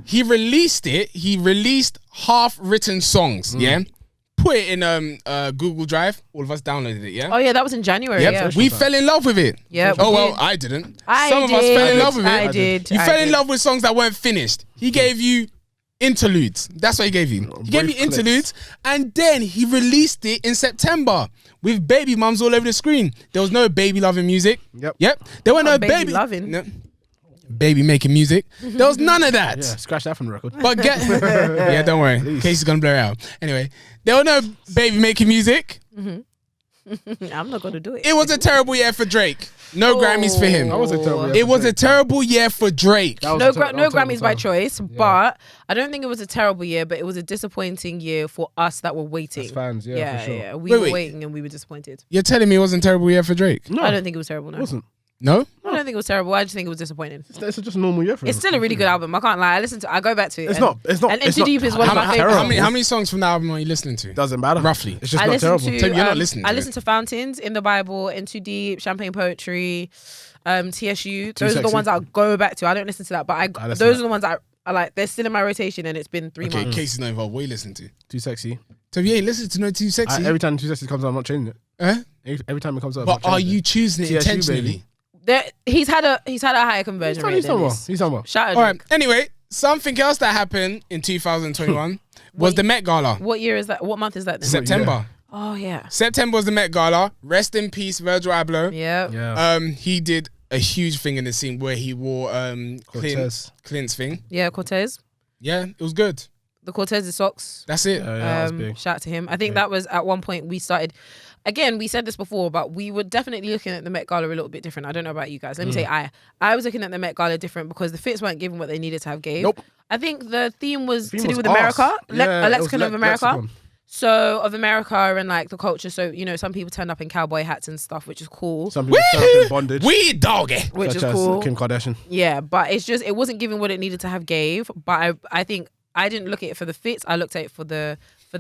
He released it. He released half-written songs. Yeah, put it in Google Drive. All of us downloaded it. Yeah. Oh yeah, that was in January. Yep. Yeah. We fell in love with it. Yeah, Oh we well, did. I didn't. I Some of us did. fell in love with it. I did. You I fell in did. love with songs that weren't finished. He gave you interludes. That's what he gave you. He gave you brief clips. interludes, and then he released it in September with baby mums all over the screen. There was no baby loving music. Yep. There were no Baby baby loving. No. Baby making music. There was none of that. Yeah, scratch that from the record. But yeah, don't worry. Casey's gonna blur it out. Anyway, there were no baby making music. I'm not gonna do it. It was a terrible year for Drake. No Grammys for him. That was a terrible year It for was a Drake. terrible year for Drake. That was No, a ter- no that was a Grammys by terrible time. choice, but I don't think it was a terrible year, but it was a disappointing year for us that were waiting. As fans, yeah, for sure. We Wait, were wait. waiting and we were disappointed. You're telling me it wasn't a terrible year for Drake? No, I don't think it was terrible. No. it wasn't. No? I don't think it was terrible. I just think it was disappointing. It's just a normal year for It's still a really good album. I can't lie. I go back to it. It's not. And it's Into not Deep is one of my favorites. How many songs from the album are you listening to? Doesn't matter. Roughly. It's just I not listen terrible. to. Tobi, you're not listening to I it. listen to Fountains, In the Bible, Into Deep, Champagne Poetry, TSU. Those are the Sexy. ones I'll go back to. I don't listen to that, but those are the ones I like. They're still in my rotation, and it's been 3 months. Casey's not involved. What are you listening to? Too Sexy. Tobi, you ain't listening to no Too Sexy. Every time Too Sexy comes out, I'm not changing it. Huh? Every time it comes out. But are you choosing it TSU, intentionally? baby. He's had a higher conversion rate. He's done well. this. He's done well. Shout out. All right. Anyway, something else that happened in 2021 was the Met Gala. What year is that? What month is that? Then? September. Oh yeah. September was the Met Gala. Rest in peace, Virgil Abloh. Yeah. He did a huge thing in the scene where he wore Clint's thing. Yeah. Cortez. Yeah, it was good. The Cortez's socks. That's it. that was big. Shout out to him. I think that was at one point we started. Again, we said this before, but we were definitely looking at the Met Gala a little bit different. I don't know about you guys. Let me say I was looking at the Met Gala different because the fits weren't giving what they needed to have gave. Nope. I think the theme was to do was with arse. America, Yeah, a it was lexicon of America. lexicon. So of America and like the culture. So some people turned up in cowboy hats and stuff, which is cool. Some people turn up in bondage. We doggy. Which such is as cool. Kim Kardashian. Yeah, but it wasn't giving what it needed to have gave. But I think I didn't look at it for the fits. I looked at it for the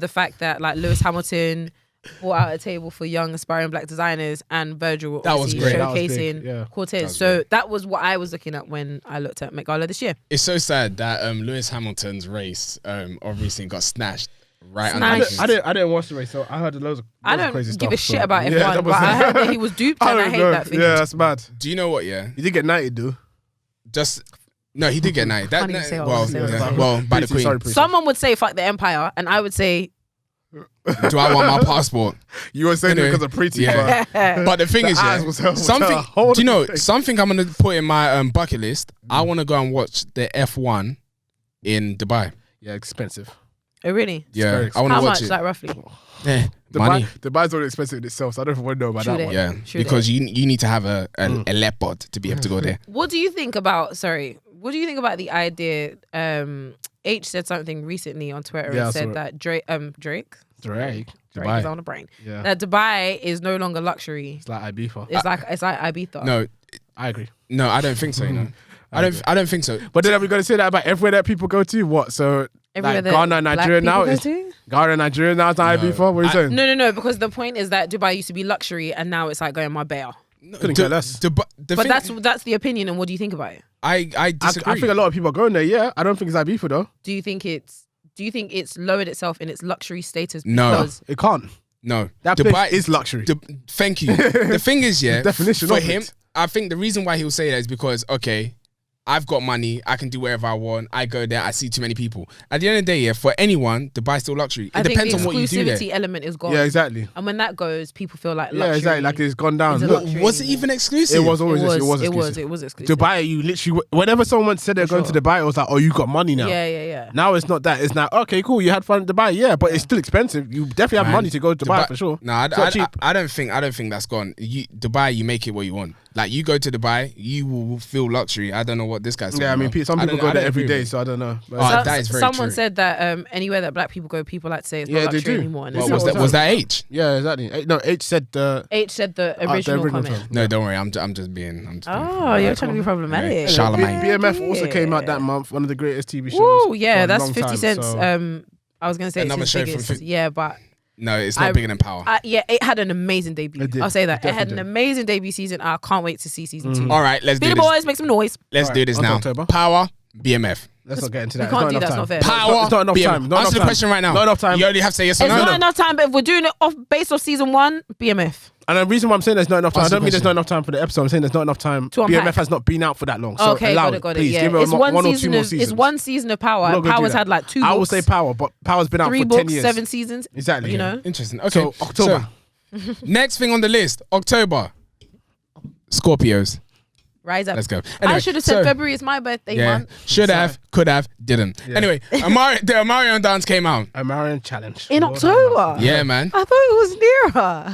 fact that like Lewis Hamilton brought out a table for young aspiring black designers and Virgil That was great. That was showcasing big, yeah. Cortez. So that was what I was looking at when I looked at Met Gala this year. It's so sad that Lewis Hamilton's race obviously got snatched right Snatched. under. I didn't watch the race, so I heard loads of I crazy don't stuff. give a shit so- about F1, that but was- I heard that he was duped and I don't hate know. that thing. Yeah, that's mad. Do you know what? Yeah, He did get knighted, dude. no, he did get knighted. That Can't even say what I was well, gonna say. well, by the Pretty, Queen. sorry, pretty. Someone would say fuck the empire and I would say Do I want my passport? You were saying Anyway, it because of pretty, yeah. but But the thing is, eyes yeah, was something. a whole Do you know thing. something? I'm gonna put in my bucket list. I want to go and watch the F1 in Dubai. yeah, expensive. oh really? Yeah, very I want How to watch much, it. like roughly? Money. Dubai's already expensive in itself, so I don't want to know about True that one. Yeah, True because you need to have a leopard to be able to go there. What do you think about what do you think about the idea H said something recently on Twitter Yeah, I and saw said it. that Drake Drake. Drake Dubai. is on the brain. Yeah. That Dubai is no longer luxury. It's like Ibiza. It's like Ibiza. No, I agree. no, I don't think so. You know, I don't think so. But then are we going to say that about everywhere that people go to? What? So Everywhere like that Ghana and black Nigeria people now go is to? Ghana and Nigeria now is not Ibiza. What are you saying? No, because the point is that Dubai used to be luxury and now it's like going Marbella. Couldn't care less. The But thing, that's the opinion, and what do you think about it? I disagree. I think a lot of people are going there. Yeah, I don't think it's Ibiza though. Do you think it's lowered itself in its luxury status? No. Because It can't. No, That Dubai place is luxury. Thank you. The thing is, yeah, definition for of him, it. I think the reason why he'll say that is because, okay, I've got money, I can do whatever I want, I go there, I see too many people. At the end of the day, yeah, for anyone, Dubai's still luxury. It I think depends the on what you do there. exclusivity element is gone. Yeah, exactly. And when that goes, people feel like luxury. Yeah, exactly. Like it's gone down. It's a Look, luxury Was it anymore. even exclusive? it was always exclusive. It was exclusive. Dubai, you literally, whenever someone said they're going to Dubai, it was like, oh, you got money now. Yeah. Now it's not that. It's now, okay, cool, you had fun in Dubai, yeah, but it's still expensive. You definitely have Man, money to go to Dubai for sure. No, It's not cheap. I don't think that's gone. Dubai, you make it what you want. Like you go to Dubai, you will feel luxury. I don't know what this guy's talking Yeah, I mean, about. some people go there every agree day, with so I don't know. But that is very Someone true. said that anywhere that black people go, people like to say it's Yeah, not they luxury do. anymore. And Well, it's not. was that H? yeah, exactly. No, H said H said the original comment. term. No, don't worry. I'm just being. Oh, you're trying to be problematic. Yeah. Charlemagne. BMF also came out that month, one of the greatest TV shows. Woo, for yeah, a that's long 50 time, Cent's. so- I was gonna say Another it's show his from biggest. 50 Yeah, but No, it's not bigger than Power. yeah, it had an amazing debut. It did. I'll say that It it had an definitely did. amazing debut season. I can't wait to see season 2. All right, let's do Billy this. boys, make some noise. Let's do this on to now. October. Power, BMF. Let's not get into We that. can't It's do not that. enough It's not time. fair. Power, It's not enough BMF. time. Not Answer enough the time. question right now. Not enough time. You only have to say yes or It's no. not enough time, but if we're doing it based off season 1, BMF. And the reason why I'm saying there's not enough time, I Ask the don't mean there's question. not enough time for the episode. I'm saying there's not enough time. To unpack. BMF has not been out for that long. So Okay, allow got it. Please Yeah, give it it's one or two season more of seasons. it's one season of Power. We're not And gonna do Power's that. had like 2 books. I will say Power, but Power's been out 3 for books, 10 years. 7 seasons. Exactly. You know. Interesting. Okay. So October. Next thing on the list, October. Scorpios. Rise up. Let's go. I Anyway, should have said so- February is my birthday Yeah. month. Should have, could have, didn't. Yeah. Anyway, the Amarion dance came out. A Marion challenge. In Lord October. have mercy. Yeah, man. I thought it was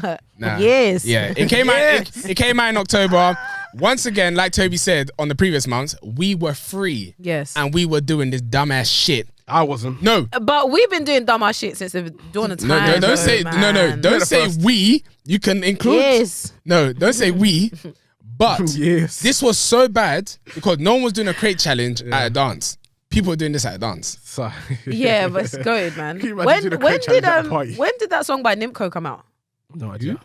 nearer. Nah. Yes. Yeah, it came out. It came out in October. Once again, like Tobi said on the previous months, we were free Yes. and we were doing this dumbass shit. I wasn't. No, But we've been doing dumb ass shit since the dawn of time. no, don't say man. don't say we. You can include. Yes. No, don't say we. But Yes. this was so bad because no one was doing a crate challenge at a dance. People were doing this at a dance. Sorry. Yeah, but it's good, man. Can you imagine doing a crate challenge at a party? When did that song by Nimco come out? No idea.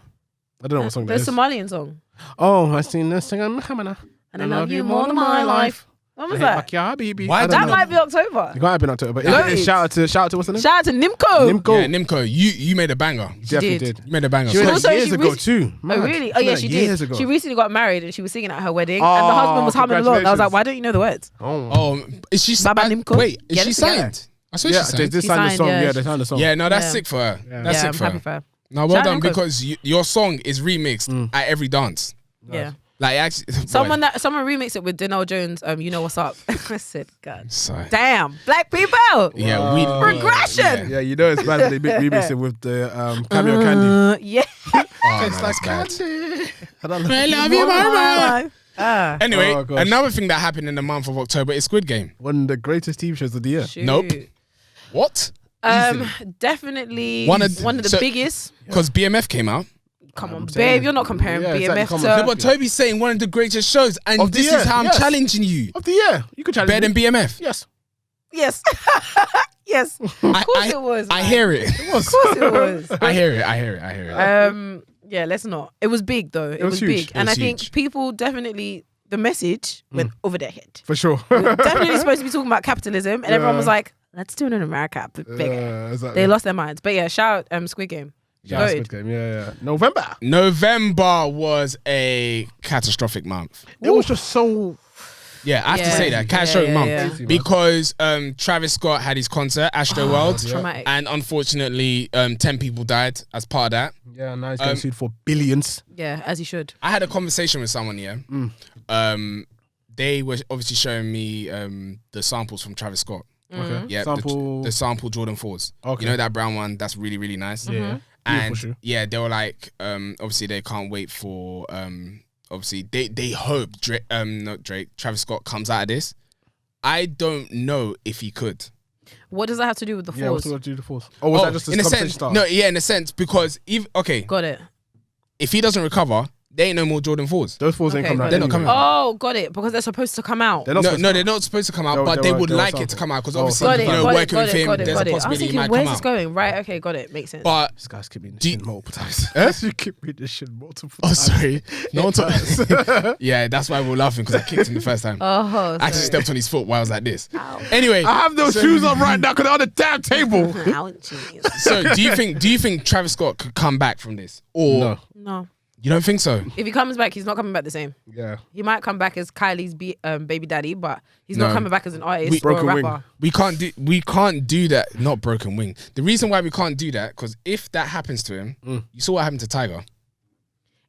I don't know what song that The is. Somalian song. Oh, I seen this thing on Muhammad. And I love you more than my life. When was that? Why That might be October. It might have been October. Goated. Shout out to what's the name? Shout out to Nimco. Nimco. Yeah, Nimco, you made a banger. Definitely did. did. You made a banger. She made Also, that years she ago rec- too. Oh, really? Oh, yeah, she Years did. ago. She recently got married and she was singing at her wedding. And the Oh, husband was humming along. I was like, congratulations. why don't you know the words? Oh. Is she Baba Nimco. Wait, is Get she it together. signed? I saw Yeah, she they signed. did She sign the signed, song. yeah. Yeah, they signed the song. Yeah, no, that's Yeah. sick for her. Yeah. That's Yeah, sick I'm for happy her. for her. No, well Shout out done Nimco. because your song is remixed at every dance. Yeah. Like actually, Someone remixed it with Denell Jones. You know what's up? I said, God, Sorry. damn, black people. Yeah, we Regression. Yeah, you know it's bad. They remix it with the cameo candy. Yeah. Oh, no, that's bad. I don't know. I love you, mama. Anyway, Oh, gosh. another thing that happened in the month of October is Squid Game. One of the greatest TV shows of the year. Shoot. Nope. What? Definitely One one of- of the so- biggest. Because BMF came out. Come on, saying. babe, you're not comparing Yeah, BMF exactly, come to. on. No, but Toby's saying one of the greatest shows, and Of the this year, is how I'm yes. challenging you. Of the year. You could challenge Better than me. BMF. Yes. Yes. Yes. Of course it was. I man. hear it. Of course it was. I hear it. Yeah, let's not. It was big though. It was huge. big. And was I think huge. people definitely, the message went over their head. For sure. We're definitely supposed to be talking about capitalism, and everyone was Yeah. like, let's do it in America. Bigger. Exactly. They lost their minds. But yeah, shout out Squid Game. Yeah, Goated. Squid Game. Yeah. November. November was a catastrophic month. It was just so. Yeah, I have to Yeah. say that. Catastrophic Yeah, month. yeah. Crazy, man. Because Travis Scott had his concert, Astro World. Traumatic. And unfortunately, 10 people died as part of that. Yeah, now he's getting sued for billions. Yeah, as you should. I had a conversation with someone, yeah. They were obviously showing me the samples from Travis Scott. Okay. Yeah, Sample. the sample Jordan 4s. Okay. You know that brown one? That's really, really nice. Yeah. And Beautiful shoe. yeah, they were like, obviously they can't wait for, obviously they hope Travis Scott comes out of this. I don't know if he could. What does that have to do with the Yeah, what's force? the do the force? Oh, was that just a in a conversation sense? start? No, yeah, in a sense because Got it. if he doesn't recover, there ain't no more Jordan 4s. Those fours ain't Okay, coming got out. it. They're not coming out. Oh, got it. Because they're supposed to come out. They're not No, supposed no, to- they're not supposed to come out, They but were- they would they were like it sample. to come out because Oh, obviously, Got it. you know, Got it. working Got with it. him, Got it. there's Got a it. I was possibility he thinking, might where's come this out. going? Right. Okay. Got it. Makes sense. But This guy's keeping Do this you- shit multiple times. You keep me this shit multiple oh, times. sorry, no one told. Yeah, that's why we were laughing because I kicked him the first time. Oh, I actually sorry. stepped on his foot while I was like this. Anyway, I have those shoes on right now because they're on the damn table. Ouchies. so do you think Travis Scott could come back from this, or No. No. you don't think so? If he comes back, he's not coming back the same. Yeah. He might come back as Kylie's baby daddy, but he's not No. coming back as an artist We- or a Broken wing. rapper. We can't do that. Not broken wing. The reason why we can't do that because if that happens to him, you saw what happened to Tiger.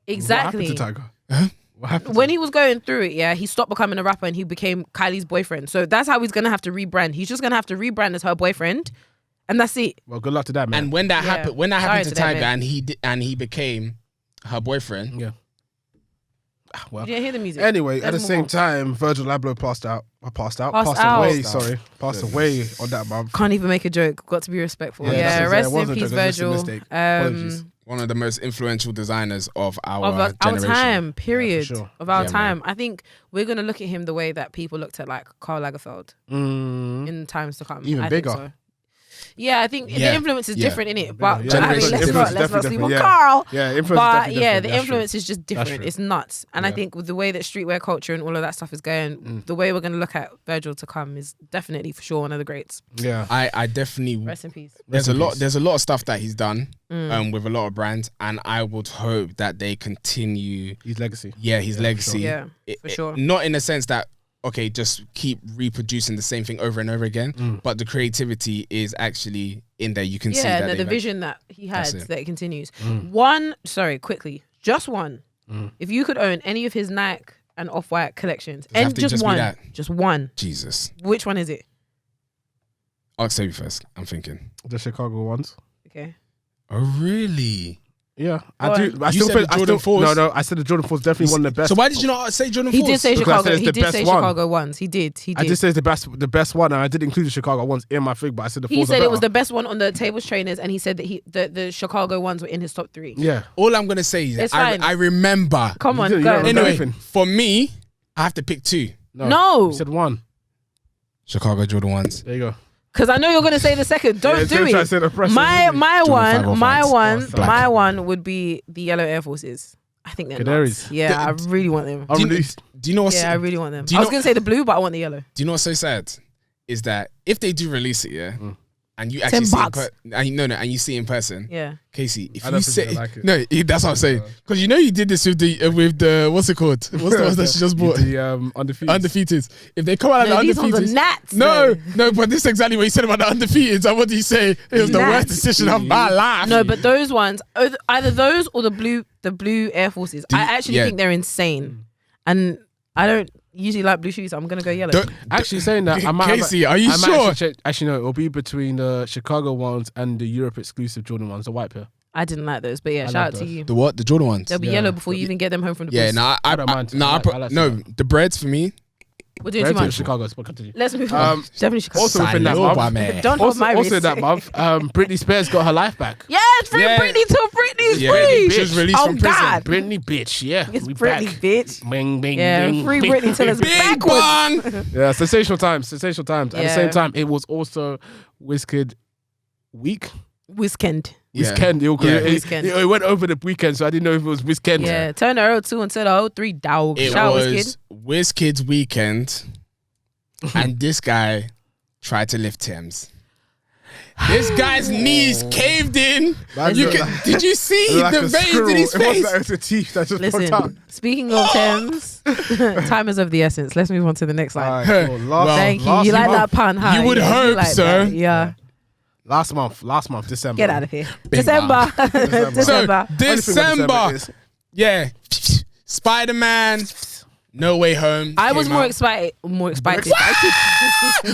Exactly. What happened to Tiger? What happened? When he was going through it, yeah, he stopped becoming a rapper and he became Kylie's boyfriend. So that's how he's gonna have to rebrand. He's just gonna have to rebrand as her boyfriend, and that's it. Well, good luck to that, man. And when that Yeah. happened, when that Sorry happened to to that, Tiger, man. and he became her boyfriend. Yeah. Well. You didn't hear the music. Anyway, at the Let's same move on. time, Virgil Abloh passed out. away. Sorry, passed away on that month. Can't even make a joke. Got to be respectful. Yeah, Yeah, that's rest it in wasn't a peace, joke, it was just a Virgil. mistake. Apologies. One of the most influential designers of our Of our generation. time, period. sure. Of our Yeah, time. I think we're gonna look at him the way that people looked at like Karl Lagerfeld in times to come. Even I think bigger. so. Yeah, I think Yeah. the influence is Yeah. different in it, but Yeah, I mean, influence let's is not definitely sleep on different, yeah. Carl. Yeah, influence is But definitely yeah, different. the That's influence is just different. true. It's nuts, and I Yeah. think with the way that streetwear culture and all of that stuff is going, the way we're going to look at Virgil to come is definitely for sure one of the greats. true. Yeah. I definitely. Rest in peace. There's Rest a in lot. peace. There's a lot of stuff that he's done with a lot of brands, and I would hope that they continue. His legacy. Yeah, his legacy. Yeah, for sure. Not in the sense that okay, just keep reproducing the same thing over and over again, but the creativity is actually in there. You can see Yeah, that the they've vision that he had That's it. that it continues. Quickly, just one. If you could own any of his Nike and Off-White collections, it have and to just just be one, that? just one, Jesus. which one is it? I'll say you first. I'm thinking. The Chicago ones. Okay. Oh really? Yeah, I do. I You still said think the Jordan 4s? No, I said the Jordan 4 is definitely one of the best. So why did you not say Jordan 4s? He did say Because I Chicago. said it's He the did best say one. Chicago ones. He did. I just said it's the best one, and I did include the Chicago ones in my thing, but I said the 4s He are said it was better. the best one on the tables trainers, and he said that the Chicago ones were in his top 3. Yeah. All I'm gonna say is It's I fine. remember. Come on, You go. don't Anyway, anything. for me, I have to pick 2. No. You said 1. Chicago Jordan 1s. There you go. Because I know you're gonna say the second. Don't Yeah, do don't try to it. say the pressure, My really. my Jordan one, my 505s. one, Black. my one would be the yellow Air Forces. I think they're Canaries. nuts. Yeah, I really want them. Unreleased. Do you know what's Yeah, I really want them. do you I was know- gonna say the blue, but I want the yellow. Do you know what's so sad? Is that if they do release it, and you actually see $10. and you see it in person, Yeah. Casey, if I you don't say think they like it. no, that's what I'm saying. Because you know you did this with the what's it called? What's the ones that she just bought? The undefeated. Undefeated. If they come out No, of the these ones are undefeated, gnats. no, though. no, but this is exactly what you said about the undefeated. And what do you say? It was the Gnats. worst decision of my life. No, but those ones, either those or the blue Air Forces. I actually yeah. think they're insane, and I don't usually like blue shoes. So I'm gonna go yellow. Actually saying that, I might Casey, are you I might sure? Actually, no, it'll be between the Chicago ones and the Europe exclusive Jordan ones, the white pair. I didn't like those, but yeah, I shout love out to those. you. The what? The Jordan ones. They'll be Yeah. yellow before you even get them home from the Yeah, bus. no, I don't mind. no, I like no. that. The breads for me. We're doing too Very much. Chicago's, but continue. Let's move on. Definitely Chicago. Also within that Saloba, month, man. Don't hold my also wrist. that month, Britney Spears got her life back. Yes, free Yeah. Britney till Britney's Yeah, free. she was released oh from prison. God. Britney, bitch, yeah, It's we Britney, back. bitch. Bing, bing, Yeah, bing, free bing. Britney till it's Big backwards. bang. Yeah, sensational times. At the Yeah. same time, it was also Wizkid week. Weekend. Weekend. Weekend. It went over the weekend, so I didn't know if it was weekend. Yeah, turn the 02 into the 03 dog. It Shout out was Wizkid. WizKid's weekend, and this guy tried to lift Thames. This guy's knees caved in. Did you see Like the a veins squirrel. in his It was face? like it was a teeth that just popped out. Listen, speaking of Thames, time is of the essence. Let's move on to the next line. Alright, cool. Well, Thank you. last You like month. that pun, huh? You would Yeah, hope like so. that. Yeah. Last month, December. Get out of here. Bing December. December. December. So, Only thing with December. is- Yeah. Spider-Man. No Way Home. I was came more out. excited.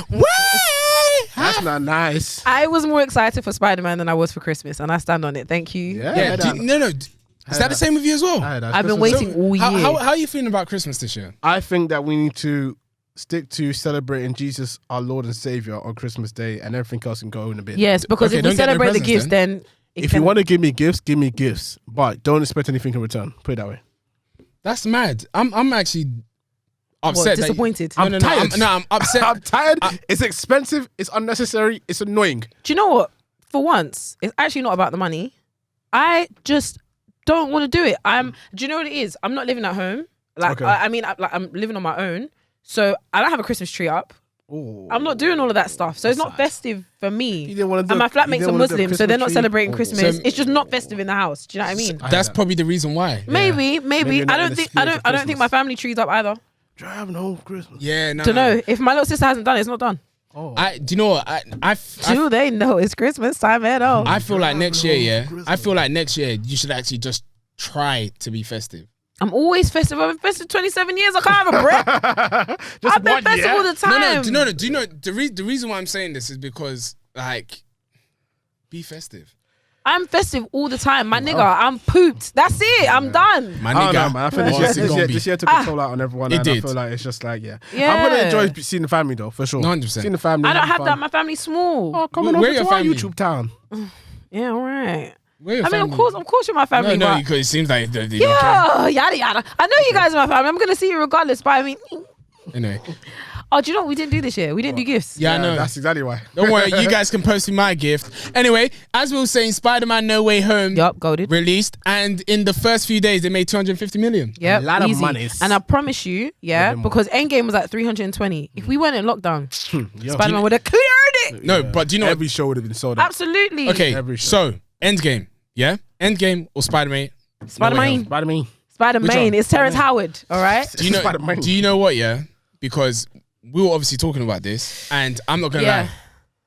Way! That's not nice. I was more excited for Spider-Man than I was for Christmas, and I stand on it. Thank you. Yeah. No. Is that the same with you as well? I've been waiting all year. How are you feeling about Christmas this year? I think that we need to stick to celebrating Jesus, our Lord and Savior, on Christmas Day, and everything else can go in a bit. Yes, because Okay, if we don't get no celebrate the presents gifts, then If you want to give me gifts, but don't expect anything in return. Put it that way. That's mad. I'm actually upset. that- disappointed. I'm tired. I'm upset. I'm tired. It's expensive. It's unnecessary. It's annoying. Do you know what? For once, it's actually not about the money. I just don't want to do it. Do you know what it is? I'm not living at home. Like, Okay. I'm living on my own. So I don't have a Christmas tree up. Ooh. I'm not doing all of that stuff. So it's not festive for me. You didn't wanna do- And my you flatmates didn't are wanna do a Muslim, so they're not Christmas tree? celebrating Oh. Christmas. So- It's just not festive in the house. Do you know what I mean? That's probably the reason why. Maybe. Maybe not I in don't the think. spirit I of don't think my Christmas. family tree's up either. Driving home for Christmas. Yeah, no. Don't know if my little sister hasn't done it. It's not done. Oh. Do you know what? I Do they know it's Christmas time at all? I feel like next year, yeah. Christmas. I feel like next year you should actually just try to be festive. I'm always festive. I've been festive 27 years. I can't have a break. Just I've been one festive year? all the time. Do you know the reason why I'm saying this is because like be festive. I'm festive all the time. My nigga, I'm pooped. That's it. I'm done. My I don't nigga, know, man. I think what's it gonna be? this year took a toll out on everyone. It and did. I feel like it's just like, I'm Yeah. going to enjoy seeing the family, though, for sure. 100%. Seeing the family. I don't having have fun. that. My family's small. Oh, come on Where over your to our family? YouTube town. Yeah, all right. Where your I mean, family? of course, you're my family. No, but because it seems like they don't care. yeah, yada yada. I know you guys are my family. I'm gonna see you regardless. But I mean, Anyway, oh, do you know what we didn't do this year? We didn't do gifts. yeah, I know. That's exactly why. Don't worry, you guys can post me my gift. Anyway, as we were saying, Spider-Man No Way Home Yup, goaded. released, and in the first few days they made 250 million. Yep, A lot of easy. monies. And I promise you, yeah, With them because Endgame was at 320. If we weren't in lockdown, Yo. Spider-Man would have cleared it. No, but do you know? Every show would have been sold out. Absolutely. Okay, Every show. so Endgame, yeah, Endgame or Spider-Man. Spider-Man. Spider-Man. Which Spider-Man. one? It's Terrence Howard. All right. Do you know? Spider-Man. Do you know what? Yeah, because we were obviously talking about this, and I'm not gonna Yeah. lie,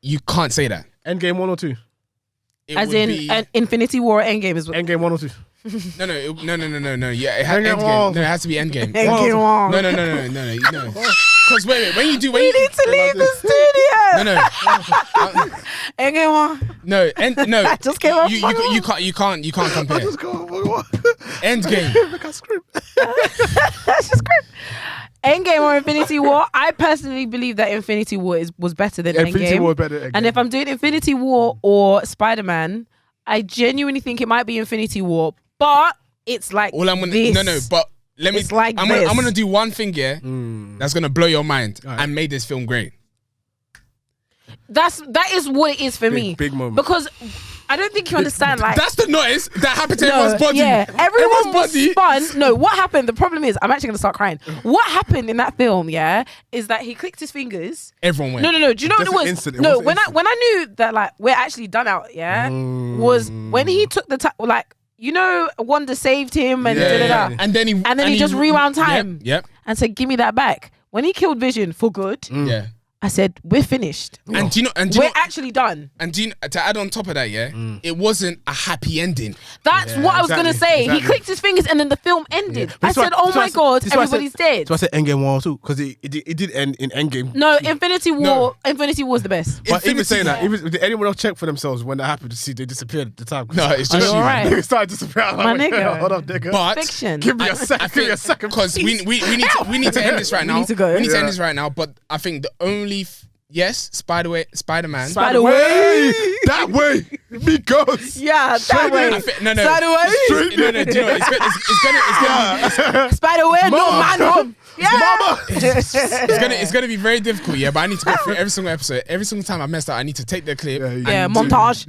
you can't say that. Endgame 1 or 2? It As would in be- an Infinity War or Endgame is what. Endgame 1 or 2? no. Yeah, it has Endgame Endgame. War. No, it has to be Endgame. Endgame War. No. Come because wait, when you do, We need to leave the studio. No, no. I just came off. You can't compare. Endgame. That's just great. Endgame or Infinity War? I personally believe that Infinity War was better than Infinity Endgame. War better than Endgame. And if I'm doing Infinity War or Spider-Man, I genuinely think it might be Infinity War. But it's like all I'm gonna this. but let me. It's like I'm gonna do one thing, yeah. That's gonna blow your mind and made this film great. That is what it is for me. Big moment. Because I don't think you understand. Like that's the noise that happened to everyone's body. Yeah, everyone was body. spun. No, what happened? The problem is, I'm actually gonna start crying. What happened in that film? Yeah, is that he clicked his fingers. Everyone went. No. Do you know what it was? Instant. No, when I knew that like we're actually done out. Yeah, was when he took the time. Like Wanda saved him and and then he just rewound time. Yep. And said, "Give me that back." When he killed Vision for good. Yeah. I said, we're finished. And do you know? We're actually done. And to add on top of that, it wasn't a happy ending. That's what I was going to say. Exactly. He clicked his fingers and then the film ended. Yeah. I said, oh my God, everybody's dead. So I said Endgame 1 or 2 because it did end in Endgame. No, Infinity War was the best. But even saying that, did anyone else check for themselves when that happened to see they disappeared at the time? No, it's just you. Right. They started disappearing. My nigga. Hold up, nigga. But fiction. Give me a second. Because we need to end this right now. We need to go. We need to end this right now. But I think the only... Yes, Spider-Man. Spider-Way! That way! Because... Yeah, that way. No. Spider-Way? No, do you know, it's gonna Spider-Way, no man home. Yeah. Mama! It's gonna be very difficult, yeah, but I need to go through every single episode. Every single time I messed up, I need to take the clip. Yeah, montage.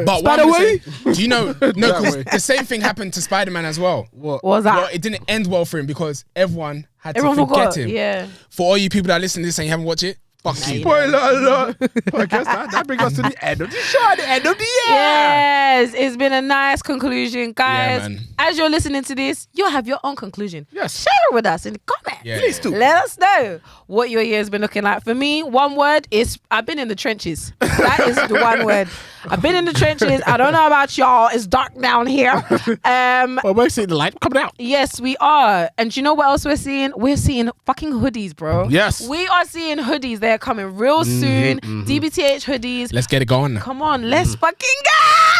But Spider-Way? Do you know... No, because the same thing happened to Spider-Man as well. What was that? Well, it didn't end well for him because everyone had to forget him. Yeah. For all you people that listen to this and you haven't watched it, fuck you. Spoiler alert. I guess that brings us to the end of the show, the end of the year. Yes, it's been a nice conclusion. Guys, man. As you're listening to this, you'll have your own conclusion. Yes. Share it with us in the comments. Yeah. Please do. Let us know what your year has been looking like. For me, one word is I've been in the trenches. That is the one word. I've been in the trenches. I don't know about y'all. It's dark down here. Well, we're seeing the light coming out. Yes, we are. And do you know what else we're seeing? We're seeing fucking hoodies, bro. Yes. We are seeing hoodies. They're coming real soon. DBTH hoodies. Let's get it going. Come on, let's fucking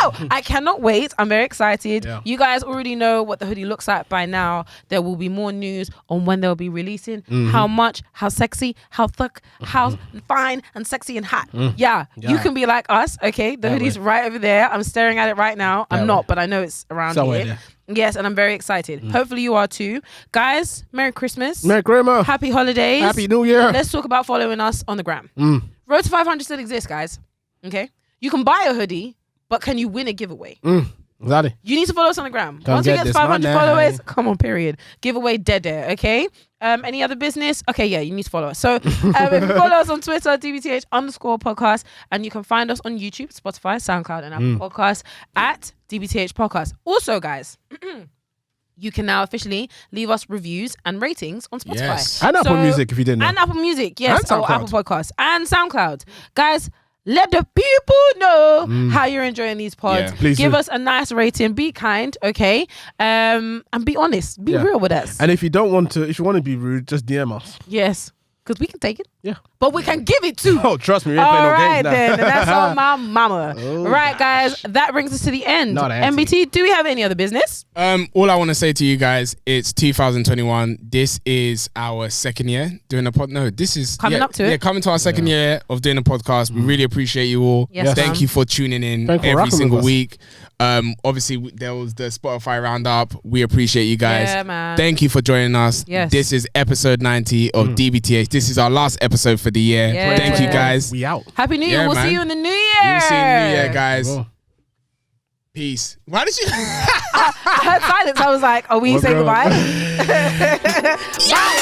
go. I cannot wait. I'm very excited. Yeah. You guys already know what the hoodie looks like by now. There will be more news on when they'll be releasing, how much, how sexy, how thick, how fine and sexy and hot. Yeah, you can be like us, okay? The hoodie's right over there. I'm staring at it right now. I'm not, but I know it's around somewhere here. there. Yes, and I'm very excited. Hopefully you are too. Guys, Merry Christmas. Merry Christmas. Happy holidays. Happy New Year. Let's talk about following us on the gram. Road to 500 still exists, guys. Okay? You can buy a hoodie, but can you win a giveaway? Exactly. You need to follow us on the gram. Come Once we get get to this 500 money. followers, come on, period. Giveaway dead there, okay? Any other business? Okay, yeah, you need to follow us. So if you follow us on Twitter, DBTH_podcast, and you can find us on YouTube, Spotify, SoundCloud, and Apple Podcasts at DBTHPodcast. Also, guys, you can now officially leave us reviews and ratings on Spotify. Yes. And Apple Music if you didn't know. And Apple Music, yes. And Or SoundCloud. Apple Podcasts. And SoundCloud. Guys, let the people know how you're enjoying these pods. Yeah. Please Give do. us a nice rating. Be kind, okay? And be honest. Be real with us. And if you want to be rude, just DM us. Yes. Because we can take it. Yeah. But we can give it too. Oh, trust me, we ain't playing All no right games now. then. And that's on my mama. Oh, right, guys. That brings us to the end. Not auntie. MBT, do we have any other business? All I want to say to you guys, it's 2021. This is our second year doing a pod. No, this is Coming up to it. Yeah, coming to our second year of doing a podcast. We really appreciate you all. Yes, Thank ma'am. you for tuning in Thank you for every rocking single with us. week. Obviously there was the Spotify roundup. We appreciate you guys. Yeah, man. Thank you for joining us. Yes. This is episode 90 of DBTH. This is our last episode for the year. Yeah. Thank you guys. We out. Happy New Year. Yeah, We'll man. see you in the New Year. We'll see you in the New Year, guys. Whoa. Peace. Why did you? I heard silence. I was like, are we Well, saying girl. goodbye? Bye.